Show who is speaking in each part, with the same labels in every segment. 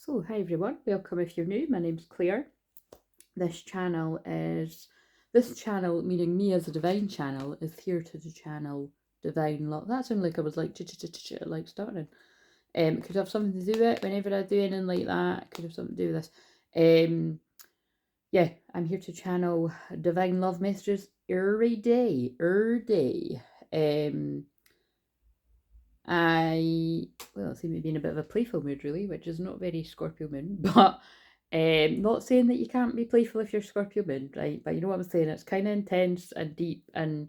Speaker 1: So, hi everyone, welcome if you're new. My name's Claire. This channel, meaning me as a divine channel, is here to channel divine love. That sounded like I was like like starting. It could have something to do with it whenever I do anything like that. It could have something to do with this. Yeah, I'm here to channel divine love messages every day. Well, I seem to be in a bit of a playful mood, really, which is not very Scorpio moon, but not saying that you can't be playful if you're Scorpio moon, right? But you know what I'm saying? It's kind of intense and deep and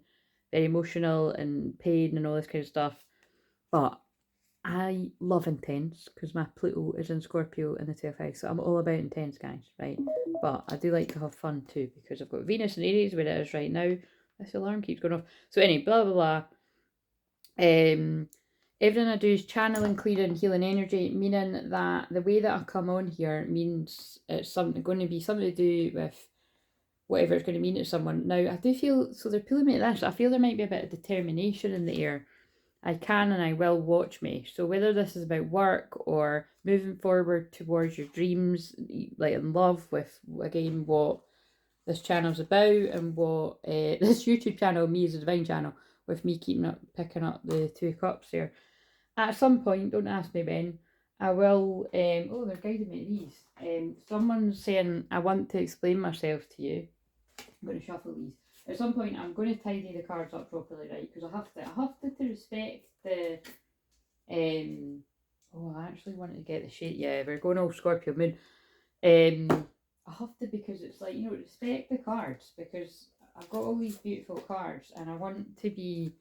Speaker 1: very emotional and pain and all this kind of stuff. But I love intense because my Pluto is in Scorpio in the 12th house, so I'm all about intense, guys, right? But I do like to have fun too because I've got Venus in Aries where it is right now. This alarm keeps going off. So anyway, blah blah blah. Everything I do is channeling, clearing, healing energy, meaning that the way that I come on here means it's going to be something to do with whatever it's going to mean to someone. Now, I do feel, so they're pulling me at this, I feel there might be a bit of determination in the air. I can and I will watch me. So whether this is about work or moving forward towards your dreams, like in love with, again, what this channel's about and what this YouTube channel, me as a divine channel, with me picking up the 2 of Cups here. At some point, don't ask me when, I will, oh, they're guiding me to these. Someone's saying, I want to explain myself to you. I'm going to shuffle these. At some point, I'm going to tidy the cards up properly, right? Because I have to respect the, oh, I actually wanted to get the shade, yeah, we're going all Scorpio moon. I have to, because it's like, you know, respect the cards, because I've got all these beautiful cards, and I want to be,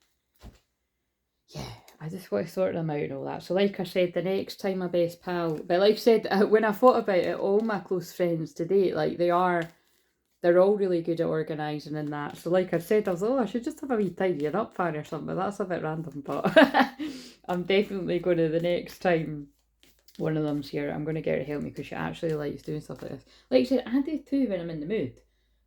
Speaker 1: yeah, I just want to sort them out and all that. So like I said, the next time my best pal, but like I said, when I thought about it, all my close friends to date, like they're all really good at organising and that. So like I said, I was I should just have a wee tidying up fan or something, but that's a bit random. But I'm definitely going to, the next time one of them's here, I'm going to get her to help me, because she actually likes doing stuff like this. Like I said, I do too when I'm in the mood.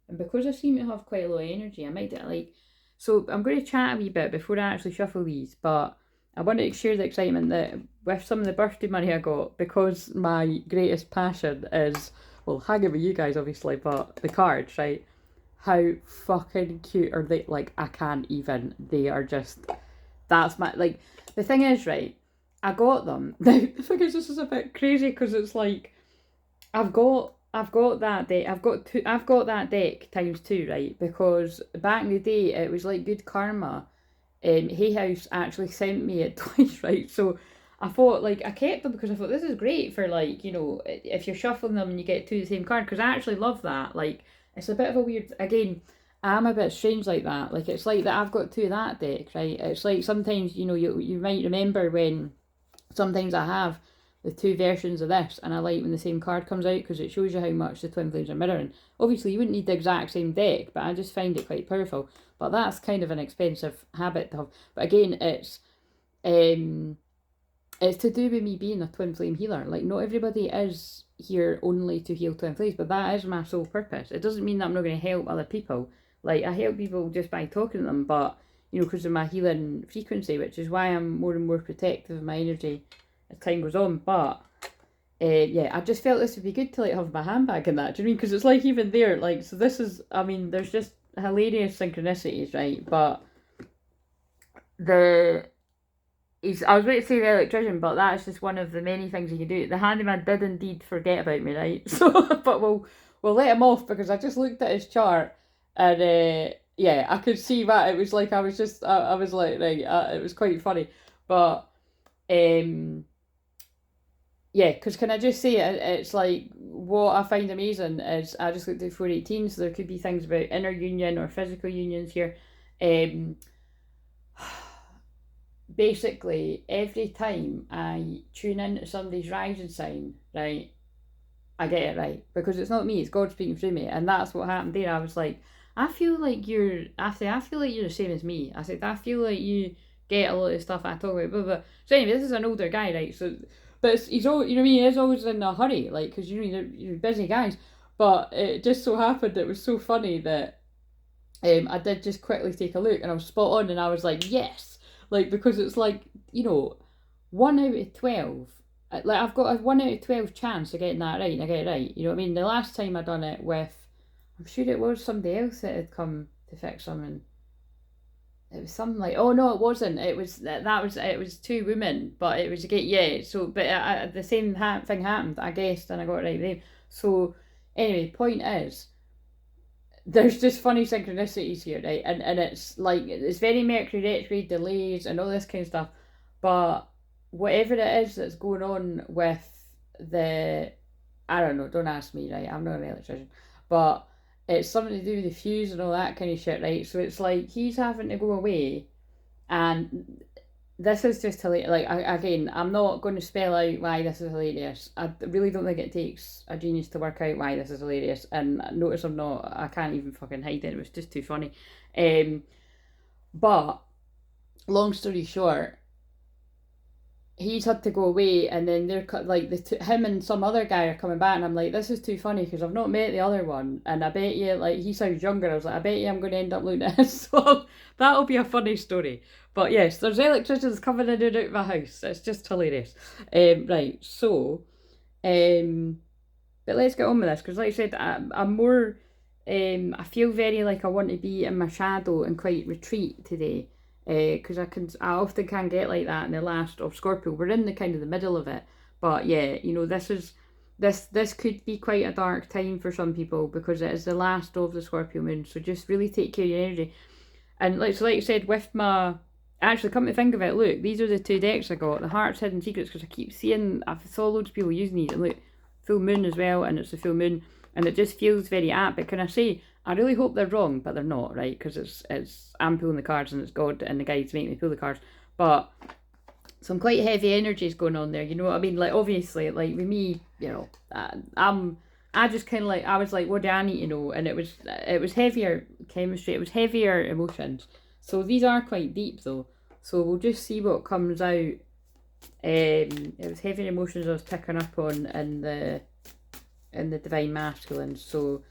Speaker 1: And because I seem to have quite a low energy, I might do like, so I'm going to chat a wee bit before I actually shuffle these, but I want to share the excitement that with some of the birthday money I got, because my greatest passion is, well, hanging with you guys obviously, but the cards, right? How fucking cute are they? Like, I can't even, they are just, that's my, like, the thing is, right, I got them. Now, the thing is, this is a bit crazy, because it's like, I've got that deck. I've got that deck times 2, right? Because back in the day, it was like good karma. Hay House actually sent me it twice, right? So I thought, like, I kept them because I thought this is great for, like, you know, if you're shuffling them and you get 2 of the same card, because I actually love that. Like, it's a bit of a weird, again, I'm a bit strange like that. Like, it's like that I've got 2 of that deck, right? It's like sometimes, you know, you might remember when sometimes I have the 2 versions of this, and I like when the same card comes out, because it shows you how much the twin flames are mirroring. Obviously, you wouldn't need the exact same deck, but I just find it quite powerful. But that's kind of an expensive habit to have. But again, it's to do with me being a twin flame healer. Like, not everybody is here only to heal twin flames, but that is my sole purpose. It doesn't mean that I'm not going to help other people. Like, I help people just by talking to them, but, you know, because of my healing frequency, which is why I'm more and more protective of my energy as time goes on. But yeah, I just felt this would be good to, like, have my handbag in that. Do you know what I mean? Because it's like, even there, like, so this is, I mean, there's just hilarious synchronicities, right? But I was about to say the electrician, but that's just one of the many things you can do. The handyman did indeed forget about me, right? So, but we'll let him off, because I just looked at his chart, and yeah, I could see that it was like I was like, right, it was quite funny, but yeah, because can I just say it's like, what I find amazing is, I just looked at 418, so there could be things about inner union or physical unions here. Basically, every time I tune into somebody's rising sign, right, I get it right, because it's not me, it's God speaking through me, and that's what happened there. I was like, I feel like you're the same as me. I said, I feel like you get a lot of stuff I talk about, blah, blah. So anyway, this is an older guy, right? So, but he's always, you know what I mean, he's always in a hurry, like, because, you know, you're busy guys. But it just so happened, it was so funny that I did just quickly take a look, and I was spot on, and I was like, yes, like, because it's like, you know, 1 out of 12 like I've got a 1 out of 12 chance of getting that right, and I get it right. You know what I mean? The last time I done it with, I'm sure it was somebody else that had come to fix something. It was something like, oh no, it wasn't. It was it was 2 women, but it was a gate. Yeah. So, but the same thing happened. I guessed, and I got it right then. So, anyway, point is, there's just funny synchronicities here, right? And it's like it's very Mercury retrograde delays and all this kind of stuff, but whatever it is that's going on with the, I don't know, don't ask me, right? I'm not an electrician, but it's something to do with the fuse and all that kind of shit, right? So it's like he's having to go away, and this is just hilarious. Like, again, I'm not going to spell out why this is hilarious. I really don't think it takes a genius to work out why this is hilarious. And notice I'm not, I can't even fucking hide it. It was just too funny. But long story short, he's had to go away, and then they're like him and some other guy are coming back, and I'm like, this is too funny because I've not met the other one, and I bet you, like, he sounds younger. I was like, I bet you I'm going to end up looking at this. So that'll be a funny story. But yes, there's electricians coming in and out of my house. It's just hilarious. Right, so, but let's get on with this, because like I said, I'm more, I feel very like I want to be in my shadow and quite retreat today. Because I often can get like that in the last of Scorpio. We're in the kind of the middle of it, but yeah, you know, this could be quite a dark time for some people because it is the last of the Scorpio moon. So just really take care of your energy. And like I said, with my, actually, come to think of it, look, these are the 2 decks I got, the Hearts, Hidden Secrets, because I keep seeing, I saw loads of people using these, and look, full moon as well, and it's the full moon, and it just feels very apt. But can I say, I really hope they're wrong, but they're not, right? Because it's I'm pulling the cards, and it's God and the guides make me pull the cards. But some quite heavy energies going on there, you know what I mean? Like, obviously, like with me, you know, I just kind of like, I was like, what do I need to know? And it was heavier chemistry, it was heavier emotions. So these are quite deep though. So we'll just see what comes out. It was heavier emotions I was picking up on in the Divine Masculine. So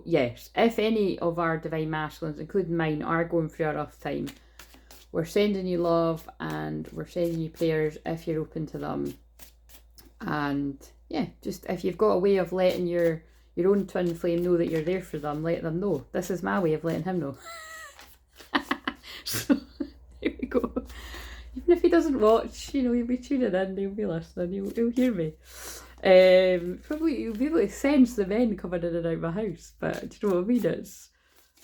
Speaker 1: yes, if any of our Divine Masculines, including mine, are going through a rough time, we're sending you love and we're sending you prayers if you're open to them. And yeah, just if you've got a way of letting your own twin flame know that you're there for them, let them know. This is my way of letting him know. So there we go. Even if he doesn't watch, you know, he'll be tuning in, he'll be listening, he'll hear me. Probably you'll be able to sense the men coming in and out of my house, but do you know what I mean? It's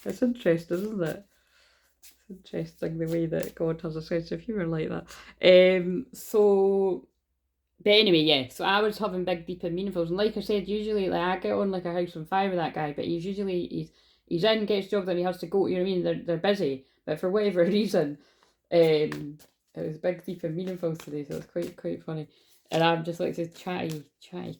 Speaker 1: interesting, isn't it? It's interesting the way that God has a sense of humour like that. But anyway, yeah, so I was having big, deep and meaningfuls, and like I said, usually like I get on like a house on fire with that guy, but he's in, gets jobs, and he has to go, you know what I mean? They're busy, but for whatever reason, it was big, deep and meaningful today, so it's quite funny. And I'm just like this chatty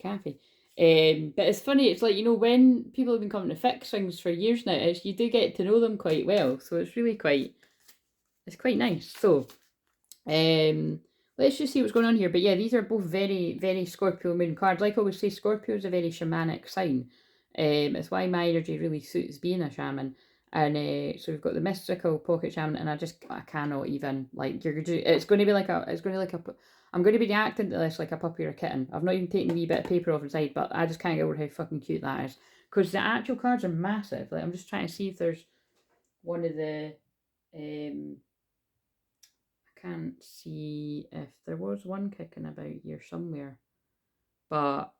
Speaker 1: Kathy. But it's funny, it's like, you know, when people have been coming to fix things for years now, you do get to know them quite well, so it's really quite nice. So, let's just see what's going on here. But yeah, these are both very, very Scorpio moon cards. Like I always say, Scorpio is a very shamanic sign. It's why my energy really suits being a shaman. And so we've got the mystical pocket shaman, and I cannot even, like, it's going to be like I'm going to be reacting to this like a puppy or a kitten. I've not even taken a wee bit of paper off inside, but I just can't get over how fucking cute that is. Because the actual cards are massive. Like, I'm just trying to see if there's one of the, I can't see if there was one kicking about here somewhere. But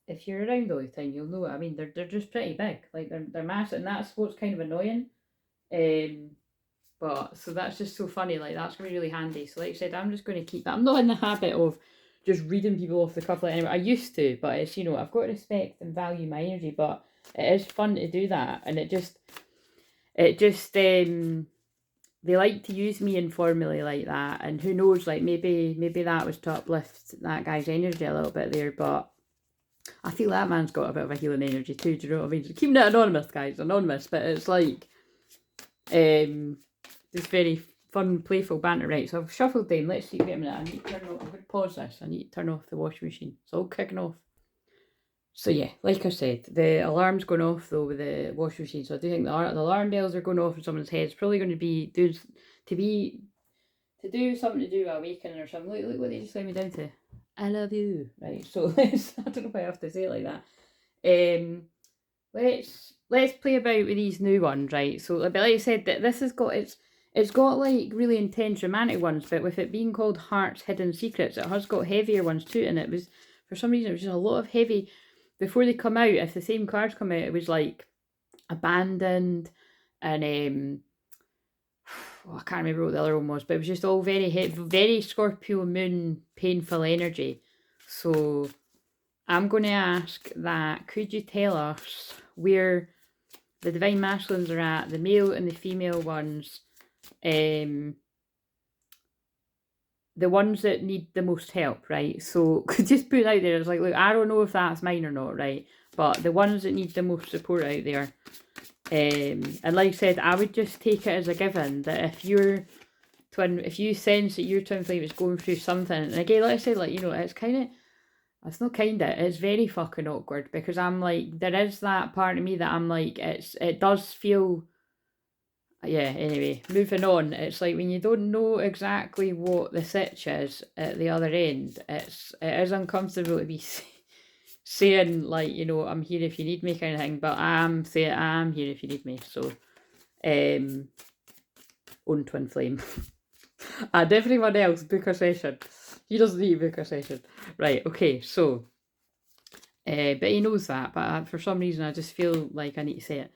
Speaker 1: if you're around all the time, you'll know what I mean. They're just pretty big. Like, they're massive, and that's what's kind of annoying. But so that's just so funny. Like, that's gonna be really handy. So like I said, I'm just going to keep that. I'm not in the habit of just reading people off the cuff like anyway. I used to, but it's, you know, I've got to respect and value my energy. But it is fun to do that, and it just they like to use me informally like that, and who knows, like maybe that was to uplift that guy's energy a little bit there, but I feel that man's got a bit of a healing energy too, do you know what I mean? So keeping it anonymous, guys, anonymous, but it's like, just very fun, playful banter, right? So I've shuffled them, let's see, wait a minute, I need to turn off, I'm going to pause this, I need to turn off the washing machine, it's all kicking off.
Speaker 2: So yeah, like I said, the alarm's going off though with the washing machine. So I do think the alarm bells are going off in someone's head. It's probably going to be do something to do with awakening or something. Look what they just let me down to. I love you. Right. So let's. I don't know why I have to say it like that. Let's play about with these new ones, right? So, like I said, that this has got it's got like really intense romantic ones, but with it being called Heart's Hidden Secrets, it has got heavier ones too. And it was for some reason it was just a lot of heavy. Before they come out, if the same cards come out, it was like abandoned and I can't remember what the other one was, but it was just all very very Scorpio moon painful energy. So I'm going to ask that, could you tell us where the divine masculines are at, the male and the female ones, the ones that need the most help, right? So could just put it out there, it's like, look, I don't know if that's mine or not, right? But the ones that need the most support out there. And like I said, I would just take it as a given that if you sense that your twin flame is going through something, and again, like I said, like, you know, it's not it's very fucking awkward, because I'm like, there is that part of me that I'm like, it does feel, yeah, anyway, moving on. It's like when you don't know exactly what the sitch is at the other end, it is uncomfortable to be saying, like, you know, I'm here if you need me kind of thing, but I'm saying I'm here if you need me. So own twin flame. And everyone else, book a session. He doesn't need to book a session. Right, okay, so but he knows that, but for some reason I just feel like I need to say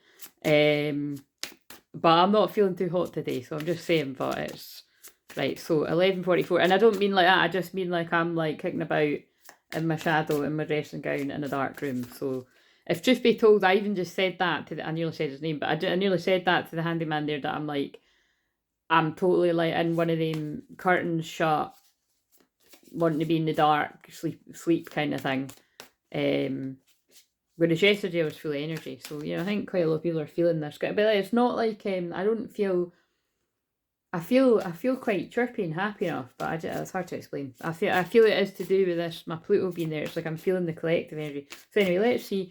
Speaker 2: it. But I'm not feeling too hot today, so I'm just saying, but it's right. So 11:44, and I don't mean like that, I just mean like I'm like kicking about in my shadow in my dressing gown in a dark room. So if truth be told, I even just said that to I nearly said his name, but I nearly said that to the handyman there, that I'm like, I'm totally like in one of them curtains shut, wanting to be in the dark, sleep kind of thing. Whereas yesterday I was full of energy. So, you know, I think quite a lot of people are feeling this. But like, it's not like I don't feel. I feel quite chirpy and happy enough, but it's hard to explain. I feel it is to do with this, my Pluto being there. It's like I'm feeling the collective energy. So anyway, let's see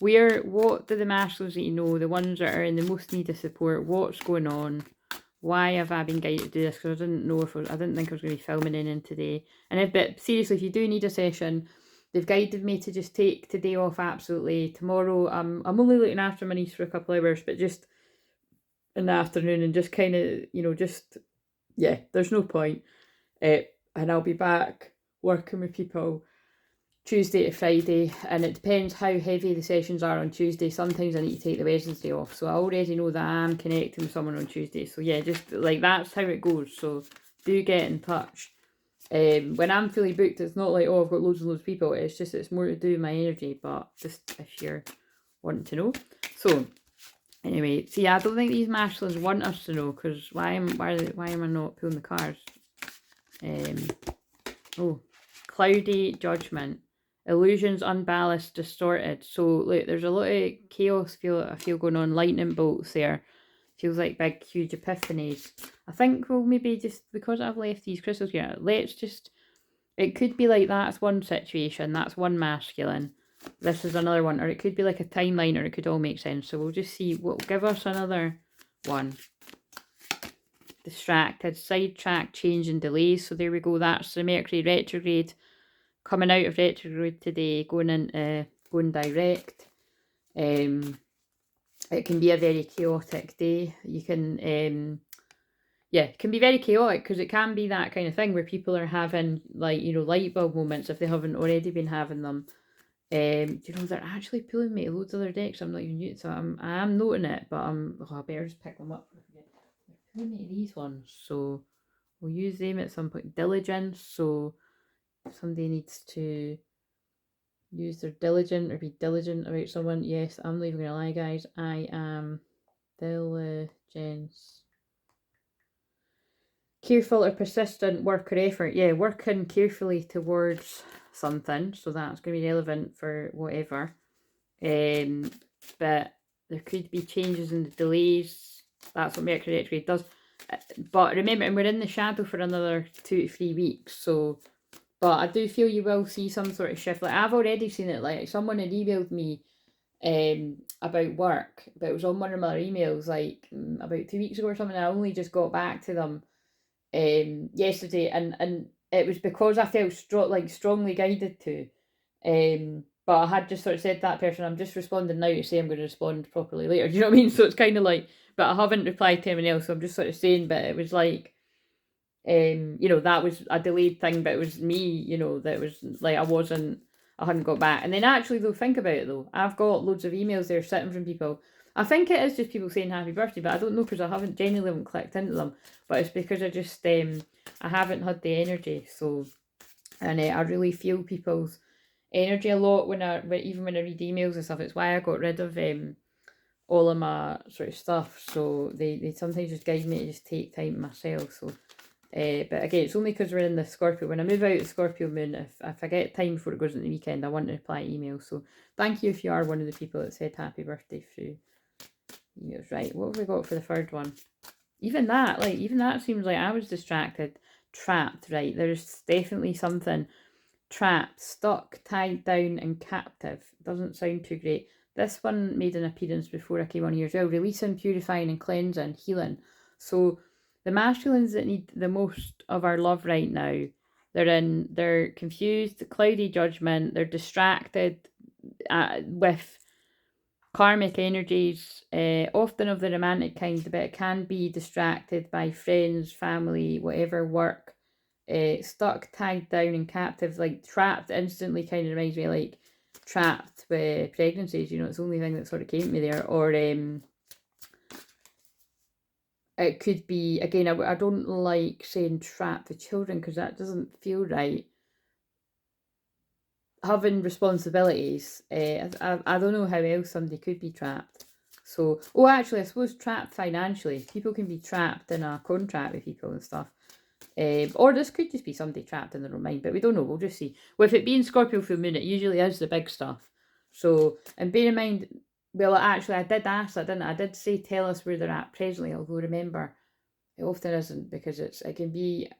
Speaker 2: what do the masculines need to know, the ones that are in the most need of support, what's going on, why have I been guided to do this? Because I didn't know if I didn't think I was going to be filming in today. And but seriously, if you do need a session, they've guided me to just take today off. Absolutely, tomorrow I'm only looking after my niece for a couple of hours, but just in the afternoon, and just kind of, you know, just, yeah, there's no point. And I'll be back working with people Tuesday to Friday, and it depends how heavy the sessions are on Tuesday. Sometimes I need to take the Wednesday off, so I already know that I'm connecting with someone on Tuesday. So yeah, just like that's how it goes. So do get in touch. When I'm fully booked, it's not like, oh, I've got loads and loads of people. It's more to do with my energy. But just if you're wanting to know. So anyway, see, I don't think these masculines want us to know, because why am I not pulling the cards? Oh, cloudy judgment, illusions unbalanced, distorted. So look, there's a lot of chaos I feel going on. Lightning bolts there. Feels like big, huge epiphanies. I think we'll maybe just, because I've left these crystals here, let's just, it could be like that's one situation, that's one masculine. This is another one, or it could be like a timeline, or it could all make sense. So we'll just see what will give us another one. Distracted, sidetrack, change and delays. So there we go. That's the Mercury retrograde, coming out of retrograde today, going direct. It can be a very chaotic day. You can yeah, it can be very chaotic, because it can be that kind of thing where people are having, like, you know, light bulb moments if they haven't already been having them. You know, they're actually pulling me loads of other decks. I'm not even used, so I'm noting it, but I better just pick them up. They're pulling me these ones, so we'll use them at some point. Diligence. So if somebody needs to use their diligent or be diligent about someone, yes, I'm not even gonna lie, guys. I am diligence. Careful or persistent work or effort. Yeah, working carefully towards something. So that's going to be relevant for whatever. But there could be changes in the delays. That's what Mercury retrograde does. But remember, and we're in the shadow for another 2 to 3 weeks. So But I do feel you will see some sort of shift. Like, I've already seen it. Like, someone had emailed me about work, but it was on one of my emails like about 2 weeks ago or something. I only just got back to them yesterday, and it was because I felt strongly guided to. But I had just sort of said to that person, I'm just responding now to say I'm going to respond properly later. Do you know what I mean? So it's kind of like, but I haven't replied to anyone else, so I'm just sort of saying. But it was like, you know, that was a delayed thing, but it was me, you know, that was like I hadn't got back. And then actually, though, think about it though, I've got loads of emails there sitting from people. I think it is just people saying happy birthday, but I don't know because I genuinely haven't clicked into them. But it's because I just I haven't had the energy. So, and I really feel people's energy a lot even when I read emails and stuff. It's why I got rid of all of my sort of stuff. So they sometimes just guide me to just take time myself. So. But again, it's only because we're in the Scorpio. When I move out the Scorpio moon, if I get time before it goes into the weekend, I want to reply emails. So thank you if you are one of the people that said happy birthday through emails. Right, what have we got for the third one? Even that seems like I was distracted. Trapped, right? There's definitely something trapped, stuck, tied down, and captive. Doesn't sound too great. This one made an appearance before I came on here as well. Releasing, purifying, and cleansing, healing. So the masculines that need the most of our love right now, they're confused, cloudy judgment, they're distracted with karmic energies, often of the romantic kind, but it can be distracted by friends, family, whatever, work, stuck, tied down, and captive. Like trapped instantly kind of reminds me of like trapped with pregnancies, you know, it's the only thing that sort of came to me there. Or it could be, again, I don't like saying trapped with children because that doesn't feel right. Having responsibilities, I don't know how else somebody could be trapped. So, actually, I suppose trapped financially. People can be trapped in a contract with people and stuff. Or this could just be somebody trapped in their own mind, but we don't know. We'll just see. With it being Scorpio full moon, it usually is the big stuff. So, and bear in mind, well, actually, I did ask that, didn't I? I did say tell us where they're at presently, although remember, it often isn't because it can be.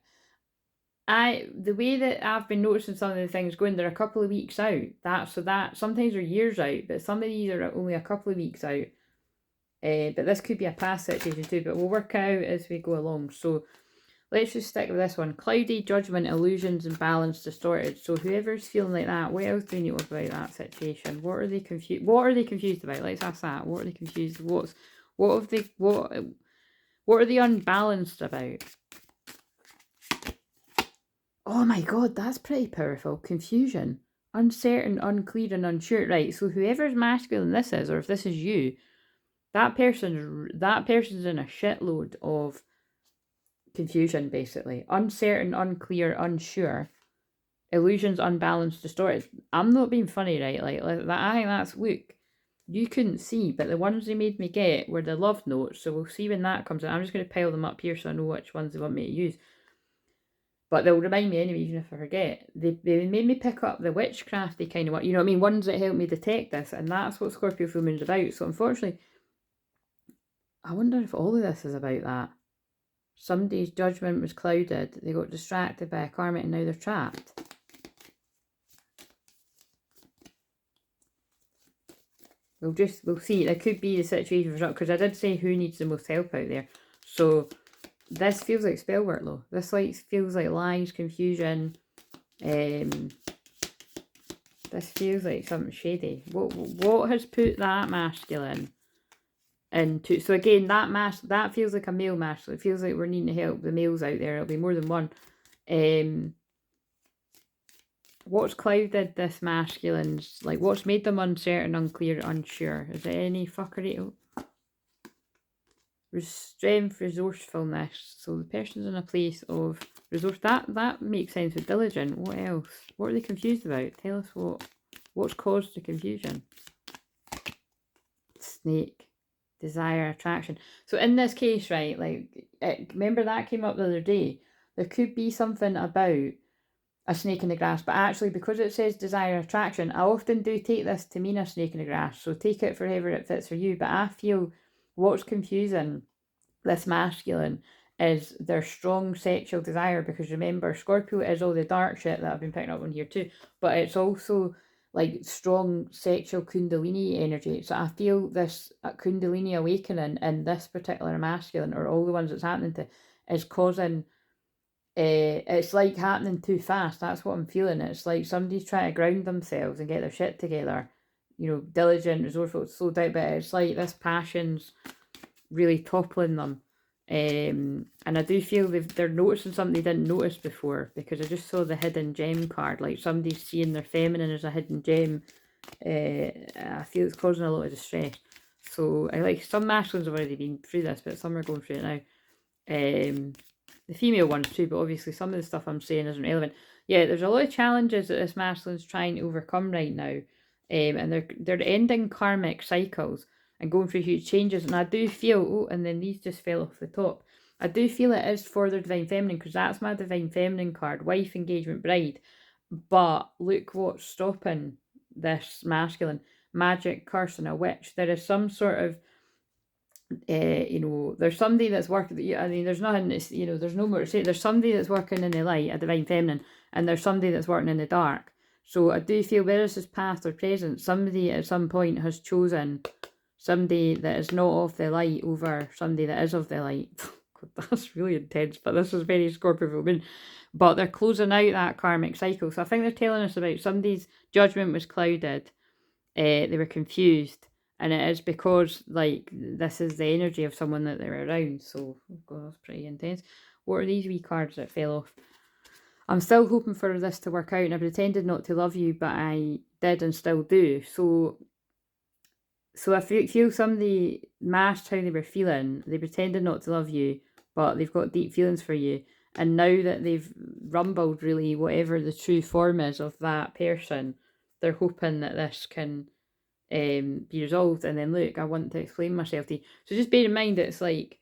Speaker 2: The way that I've been noticing some of the things going, they're a couple of weeks out. That sometimes they're years out, but some of these are only a couple of weeks out. But this could be a past situation too, but we'll work out as we go along. So let's just stick with this one. Cloudy, judgment, illusions, imbalance, distorted. So whoever's feeling like that, what else do you know about that situation? What are they confused? What are they confused about? Let's ask that. What are they confused? What are they unbalanced about? Oh my god, that's pretty powerful. Confusion, uncertain, unclear, and unsure. Right. So whoever's masculine this is, or if this is you, that person's in a shitload of confusion, basically. Uncertain, unclear, unsure, illusions, unbalanced, distorted. I'm not being funny, right? Like that. I think that's, look, you couldn't see, but the ones they made me get were the love notes. So we'll see when that comes in. I'm just going to pile them up here so I know which ones they want me to use. But they'll remind me anyway, even if I forget. They made me pick up the witchcrafty kind of one, you know what I mean? Ones that help me detect this, and that's what Scorpio full moon is about. So unfortunately, I wonder if all of this is about that. Somebody's judgment was clouded, they got distracted by a karmic, and now they're trapped. We'll see. That could be the situation for some, because I did say who needs the most help out there. So this feels like spell work though. This feels like lies, confusion. This feels like something shady. What has put that masculine into? So again, that feels like a male masculine. It feels like we're needing to help the males out there. It'll be more than one. What's clouded this masculine's, like, what's made them uncertain, unclear, unsure? Is there any fuckery? Strength, resourcefulness. So the person's in a place of resource. That makes sense with diligent. What else? What are they confused about? Tell us what's caused the confusion. Snake, desire, attraction. So in this case, right, like, remember that came up the other day. There could be something about a snake in the grass, but actually, because it says desire, attraction, I often do take this to mean a snake in the grass. So take it for however it fits for you. But I feel what's confusing this masculine is their strong sexual desire, because remember, Scorpio is all the dark shit that I've been picking up on here too, but it's also like strong sexual kundalini energy. So I feel this kundalini awakening in this particular masculine, or all the ones it's happening to, is causing, it's like happening too fast. That's what I'm feeling. It's like somebody's trying to ground themselves and get their shit together, you know, diligent, resourceful, slow down, but it's like this passion's really toppling them. And I do feel they're noticing something they didn't notice before, because I just saw the hidden gem card, like somebody's seeing their feminine as a hidden gem. I feel it's causing a lot of distress. So I like some masculines have already been through this, but some are going through it now. The female ones too, but obviously some of the stuff I'm saying isn't relevant. Yeah, there's a lot of challenges that this masculine's trying to overcome right now, and they're ending karmic cycles and going through huge changes. And I do feel, oh, and then these just fell off the top. I do feel it is for their divine feminine, because that's my divine feminine card, wife, engagement, bride. But look what's stopping this masculine: magic, curse, and a witch. There is some sort of you know, there's somebody that's working, I mean, there's nothing, you know, there's no more to say. There's somebody that's working in the light, a divine feminine, and there's somebody that's working in the dark. So I do feel, whether this is past or present, somebody at some point has chosen somebody that is not of the light over somebody that is of the light. God, that's really intense, but this is very Scorpio woman. But they're closing out that karmic cycle. So I think they're telling us about somebody's judgment was clouded. They were confused. And it is because, like, this is the energy of someone that they're around. So, oh God, that's pretty intense. What are these wee cards that fell off? I'm still hoping for this to work out, and I pretended not to love you, but I did and still do. So I feel somebody masked how they were feeling. They pretended not to love you, but they've got deep feelings for you. And now that they've rumbled, really, whatever the true form is of that person, they're hoping that this can be resolved. And then look, I want to explain myself to you. So just bear in mind, it's like,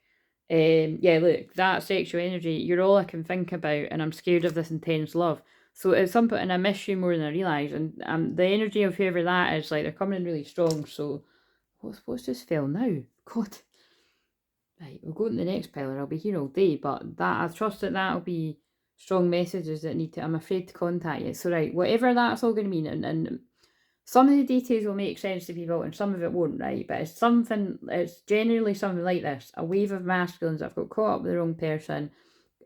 Speaker 2: yeah, look, that sexual energy, you're all I can think about, and I'm scared of this intense love. So at some point, and I miss you more than I realise, and the energy of whoever that is, like, they're coming in really strong. So what's just fell now? God. Right, we'll go to the next pile, and I'll be here all day, but that, I trust that that'll be strong messages that need to, I'm afraid to contact you. So right, whatever that's all going to mean, and some of the details will make sense to people and some of it won't, right? But it's generally something like this: a wave of masculines that have got caught up with the wrong person.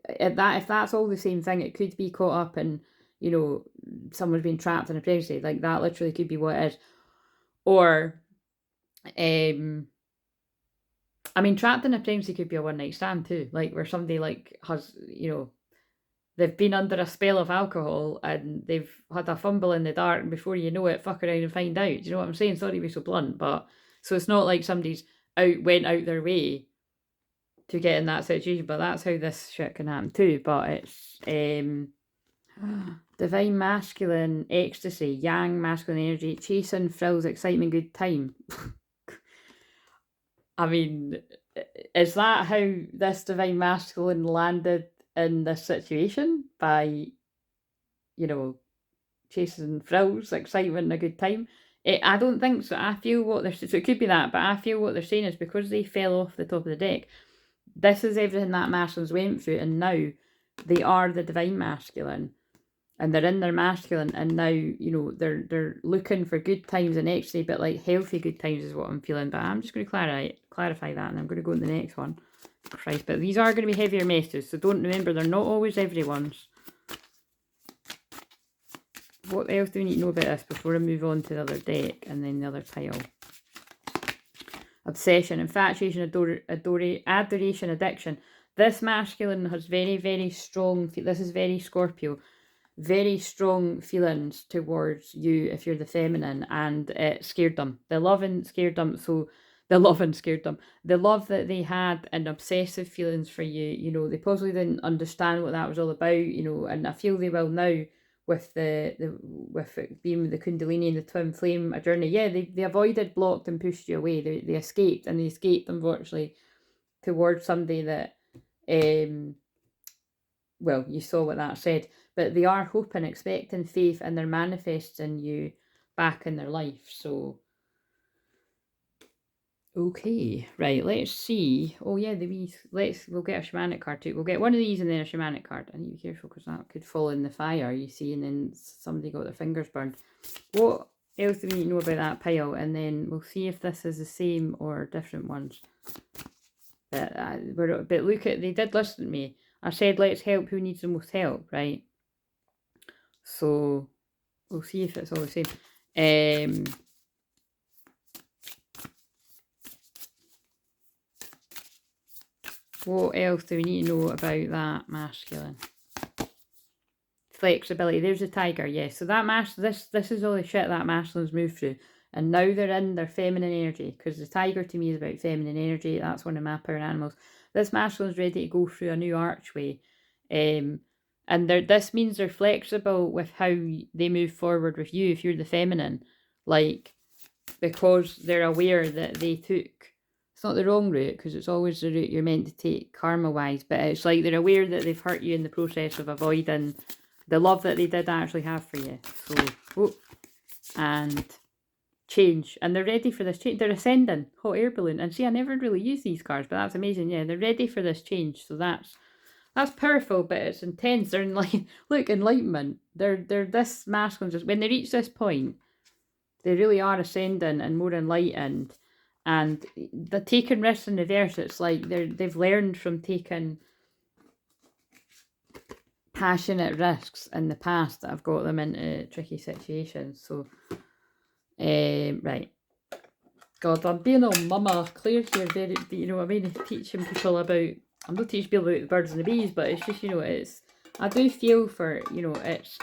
Speaker 2: If that's all the same thing, it could be caught up in, you know, someone's been trapped in a pregnancy. Like, that literally could be what it is. Or, I mean, trapped in a pregnancy could be a one night stand too. Like, where somebody, like, has, you know, they've been under a spell of alcohol and they've had a fumble in the dark, and before you know it, fuck around and find out. Do you know what I'm saying? Sorry to be so blunt, but so it's not like somebody's went out their way to get in that situation, but that's how this shit can happen too. But it's divine masculine ecstasy, yang masculine energy, chasing, thrills, excitement, good time. I mean, is that how this divine masculine landed in this situation? By, you know, chasing thrills, excitement, and a good time? I don't think so. I feel what they're, so it could be that, but I feel what they're saying is, because they fell off the top of the deck, this is everything that masculines went through, and now they are the divine masculine, and they're in their masculine, and now, you know, they're looking for good times and ecstasy, but like healthy good times is what I'm feeling. But I'm just going to clarify that, and I'm going to go to the next one. Christ, but these are going to be heavier messages, so don't, remember, they're not always everyone's. What else do we need to know about this before I move on to the other deck and then the other pile? Obsession, infatuation, adoration, addiction. This masculine has very, very strong, this is very Scorpio, very strong feelings towards you if you're the feminine, and it scared them. The loving scared them. So the loving scared them. The love that they had and obsessive feelings for you, you know, they possibly didn't understand what that was all about, you know, and I feel they will now with with it being the Kundalini and the twin flame, a journey. Yeah, they avoided, blocked, and pushed you away. They escaped, and they escaped, unfortunately, towards somebody that, well, you saw what that said. But they are hoping, expecting, faith, and they're manifesting you back in their life. So Okay, right, let's see. Oh yeah, we'll get a shamanic card too. We'll get one of these and then a shamanic card. I need to be careful because that could fall in the fire, you see, and then somebody got their fingers burned. What else do we need to know about that pile? And then we'll see if this is the same or different ones. But look at, they did listen to me. I said, let's help who needs the most help, right? So we'll see if it's all the same. What else do we need to know about that masculine? Flexibility. There's a tiger, yes. So that this is all the shit that masculines moved through. And now they're in their feminine energy. Because the tiger to me is about feminine energy. That's one of my power animals. This masculine's ready to go through a new archway. And this means they're flexible with how they move forward with you if you're the feminine. Like, because they're aware that they took, it's not the wrong route because it's always the route you're meant to take karma-wise, but it's like they're aware that they've hurt you in the process of avoiding the love that they did actually have for you. So, and change. And they're ready for this change. They're ascending, hot air balloon. And see, I never really use these cards, but that's amazing. Yeah, they're ready for this change. So that's powerful, but it's intense. They're like, look, enlightenment. They're this masculine, just when they reach this point, they really are ascending and more enlightened. And the taking risks in reverse, it's like they've learned from taking passionate risks in the past that have got them into tricky situations. So, right. God, I'm being all mama. Claire's here, very, you know, I mean, teaching people about, I'm not teaching people about the birds and the bees, but it's just, you know, I do feel for, you know, it's,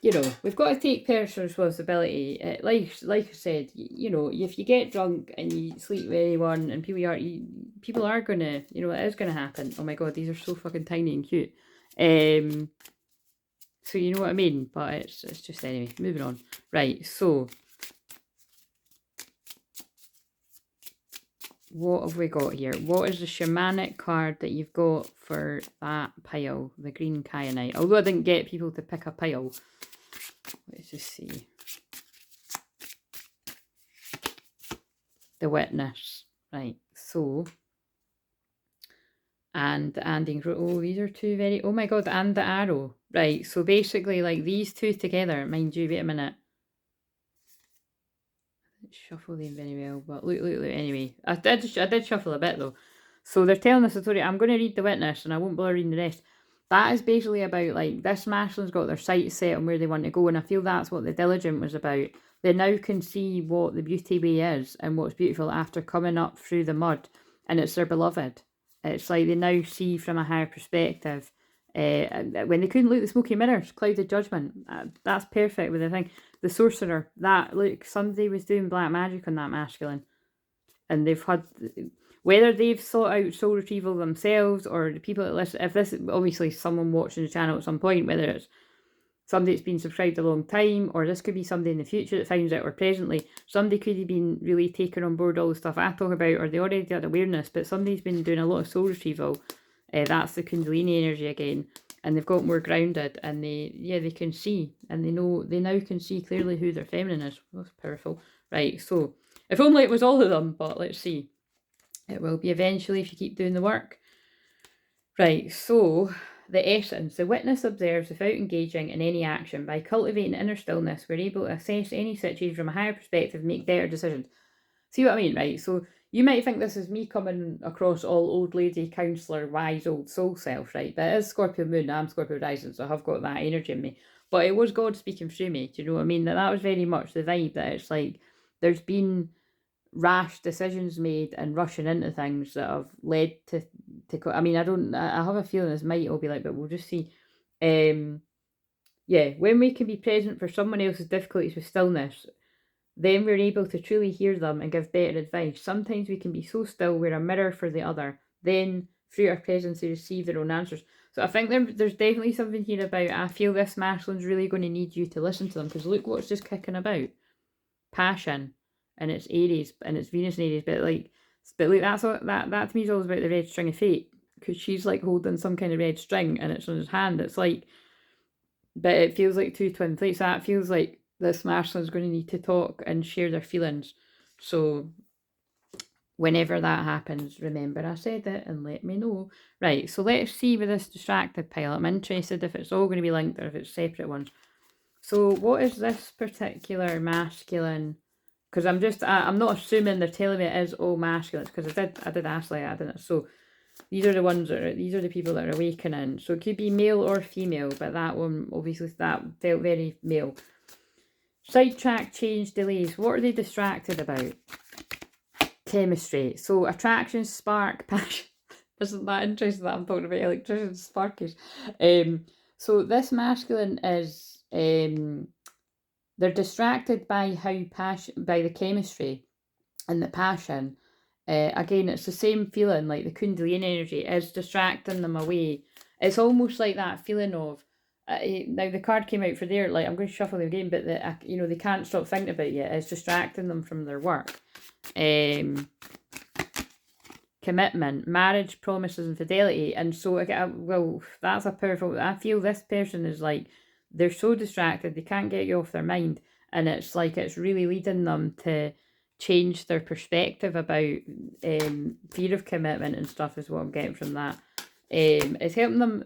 Speaker 2: you know, we've got to take personal responsibility. Like I said, you know, if you get drunk and you sleep with anyone and people are gonna, you know, it is gonna happen. Oh my god, these are so fucking tiny and cute. So you know what I mean. But it's just, anyway, moving on. Right. So what have we got here? What is the shamanic card that you've got for that pile, the green kyanite? Although I didn't get people to pick a pile. Let's just see. The witness. Right, so. And the ending. Oh, these are two very. Oh my god, and the arrow. Right, so basically, like these two together, mind you, wait a minute. Let's shuffle them very well, but look. Anyway, I did shuffle a bit though. So they're telling us a story. I'm going to read the witness and I won't bother reading the rest. That is basically about, like, this masculine's got their sights set on where they want to go, and I feel that's what the diligent was about. They now can see what the beauty way is and what's beautiful after coming up through the mud, and it's their beloved. It's like they now see from a higher perspective. When they couldn't look at the smoky mirrors, clouded judgment. That's perfect with the thing. The sorcerer. That, look, somebody was doing black magic on that masculine, and they've had. Whether they've sought out soul retrieval themselves or the people that listen, if this is obviously someone watching the channel at some point, whether it's somebody that's been subscribed a long time, or this could be somebody in the future that finds out, or presently, somebody could have been really taking on board all the stuff I talk about, or they already had awareness, but somebody's been doing a lot of soul retrieval. That's the Kundalini energy again, and they've got more grounded, and they can see, and they now can see clearly who their feminine is. That's powerful. Right, so, if only it was all of them, but let's see. It will be eventually if you keep doing the work. Right, so the essence. The witness observes without engaging in any action. By cultivating inner stillness, we're able to assess any situation from a higher perspective and make better decisions. See what I mean, right? So you might think this is me coming across all old lady, counsellor, wise old soul self, right? But it is Scorpio moon, I'm Scorpio rising, so I have got that energy in me. But it was God speaking through me, do you know what I mean? That was very much the vibe, that it's like there's been rash decisions made and rushing into things that have led to I mean, I have a feeling this might all be like, but we'll just see. Yeah, when we can be present for someone else's difficulties with stillness, then we're able to truly hear them and give better advice. Sometimes we can be so still, we're a mirror for the other, then through our presence they receive their own answers. So I think there's definitely something here about, I feel this masculine's really going to need you to listen to them, because look what's just kicking about. Passion. And it's Aries, and it's Venus and Aries, but like that's what that to me is always about the red string of fate, because she's like holding some kind of red string and it's on his hand. It's like, but it feels like two twin flames. That feels like this masculine is going to need to talk and share their feelings. So whenever that happens, remember I said it and let me know. Right, so let's see with this distracted pile. I'm interested if it's all going to be linked or if it's separate ones. So what is this particular masculine? Because I'm not assuming they're telling me it is all masculine, because I did ask like that, didn't I? So these are the people that are awakening. So it could be male or female, but that one, obviously, that felt very male. Sidetrack, change, delays. What are they distracted about? Chemistry. So attraction, spark, passion. Isn't that interesting that I'm talking about electrician sparkies? So this masculine is they're distracted by by the chemistry and the passion. Again, it's the same feeling, like the Kundalini energy is distracting them away. It's almost like that feeling of now the card came out for their, like, I'm going to shuffle them again, but they can't stop thinking about it. It's distracting them from their work. Commitment, marriage, promises, and fidelity. And so, well, that's a powerful. I feel this person is like, they're so distracted, they can't get you off their mind, and it's like it's really leading them to change their perspective about fear of commitment and stuff. Is what I'm getting from that. It's helping them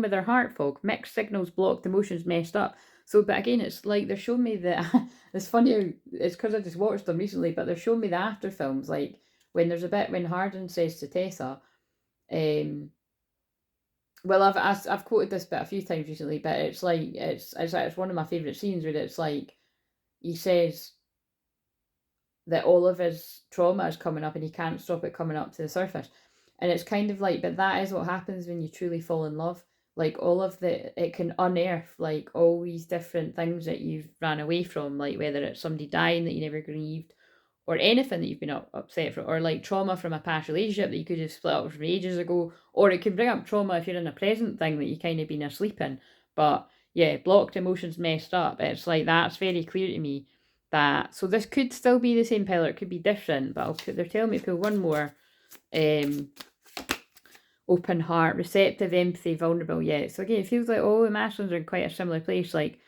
Speaker 2: with their heart fog, mixed signals, blocked emotions, messed up. So, but again, it's like they're showing me that it's funny how it's because I just watched them recently, but they're showing me the after films, like when there's a bit when Hardin says to Tessa, well, I've quoted this bit a few times recently, but it's like it's one of my favourite scenes where it's like he says that all of his trauma is coming up and he can't stop it coming up to the surface. And it's kind of like, but that is what happens when you truly fall in love. Like it can unearth like all these different things that you've ran away from, like whether it's somebody dying that you never grieved, or anything that you've been upset for, or like trauma from a past relationship that you could have split up from ages ago, or it can bring up trauma if you're in a present thing that you kind of been asleep in. But yeah, blocked emotions, messed up. It's like that's very clear to me that. So this could still be the same pillar, it could be different, but they're telling me to pull one more. Open heart, receptive, empathy, vulnerable. Yeah, so again, it feels like all the masculines are in quite a similar place. Like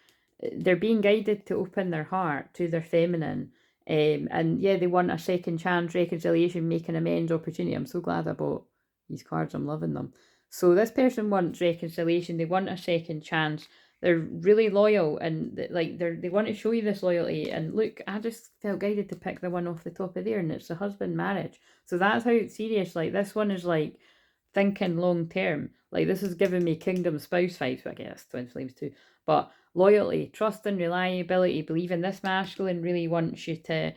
Speaker 2: they're being guided to open their heart to their feminine. And yeah, they want a second chance, reconciliation, making amends, opportunity. I'm so glad I bought these cards. I'm loving them. So this person wants reconciliation. They want a second chance. They're really loyal, and like they want to show you this loyalty. And look, I just felt guided to pick the one off the top of there, and it's the husband marriage. So that's how it's serious. Like this one is like thinking long term. Like this is giving me kingdom spouse vibes, but I guess twin flames too. But loyalty, trust and reliability, believing this masculine really wants you to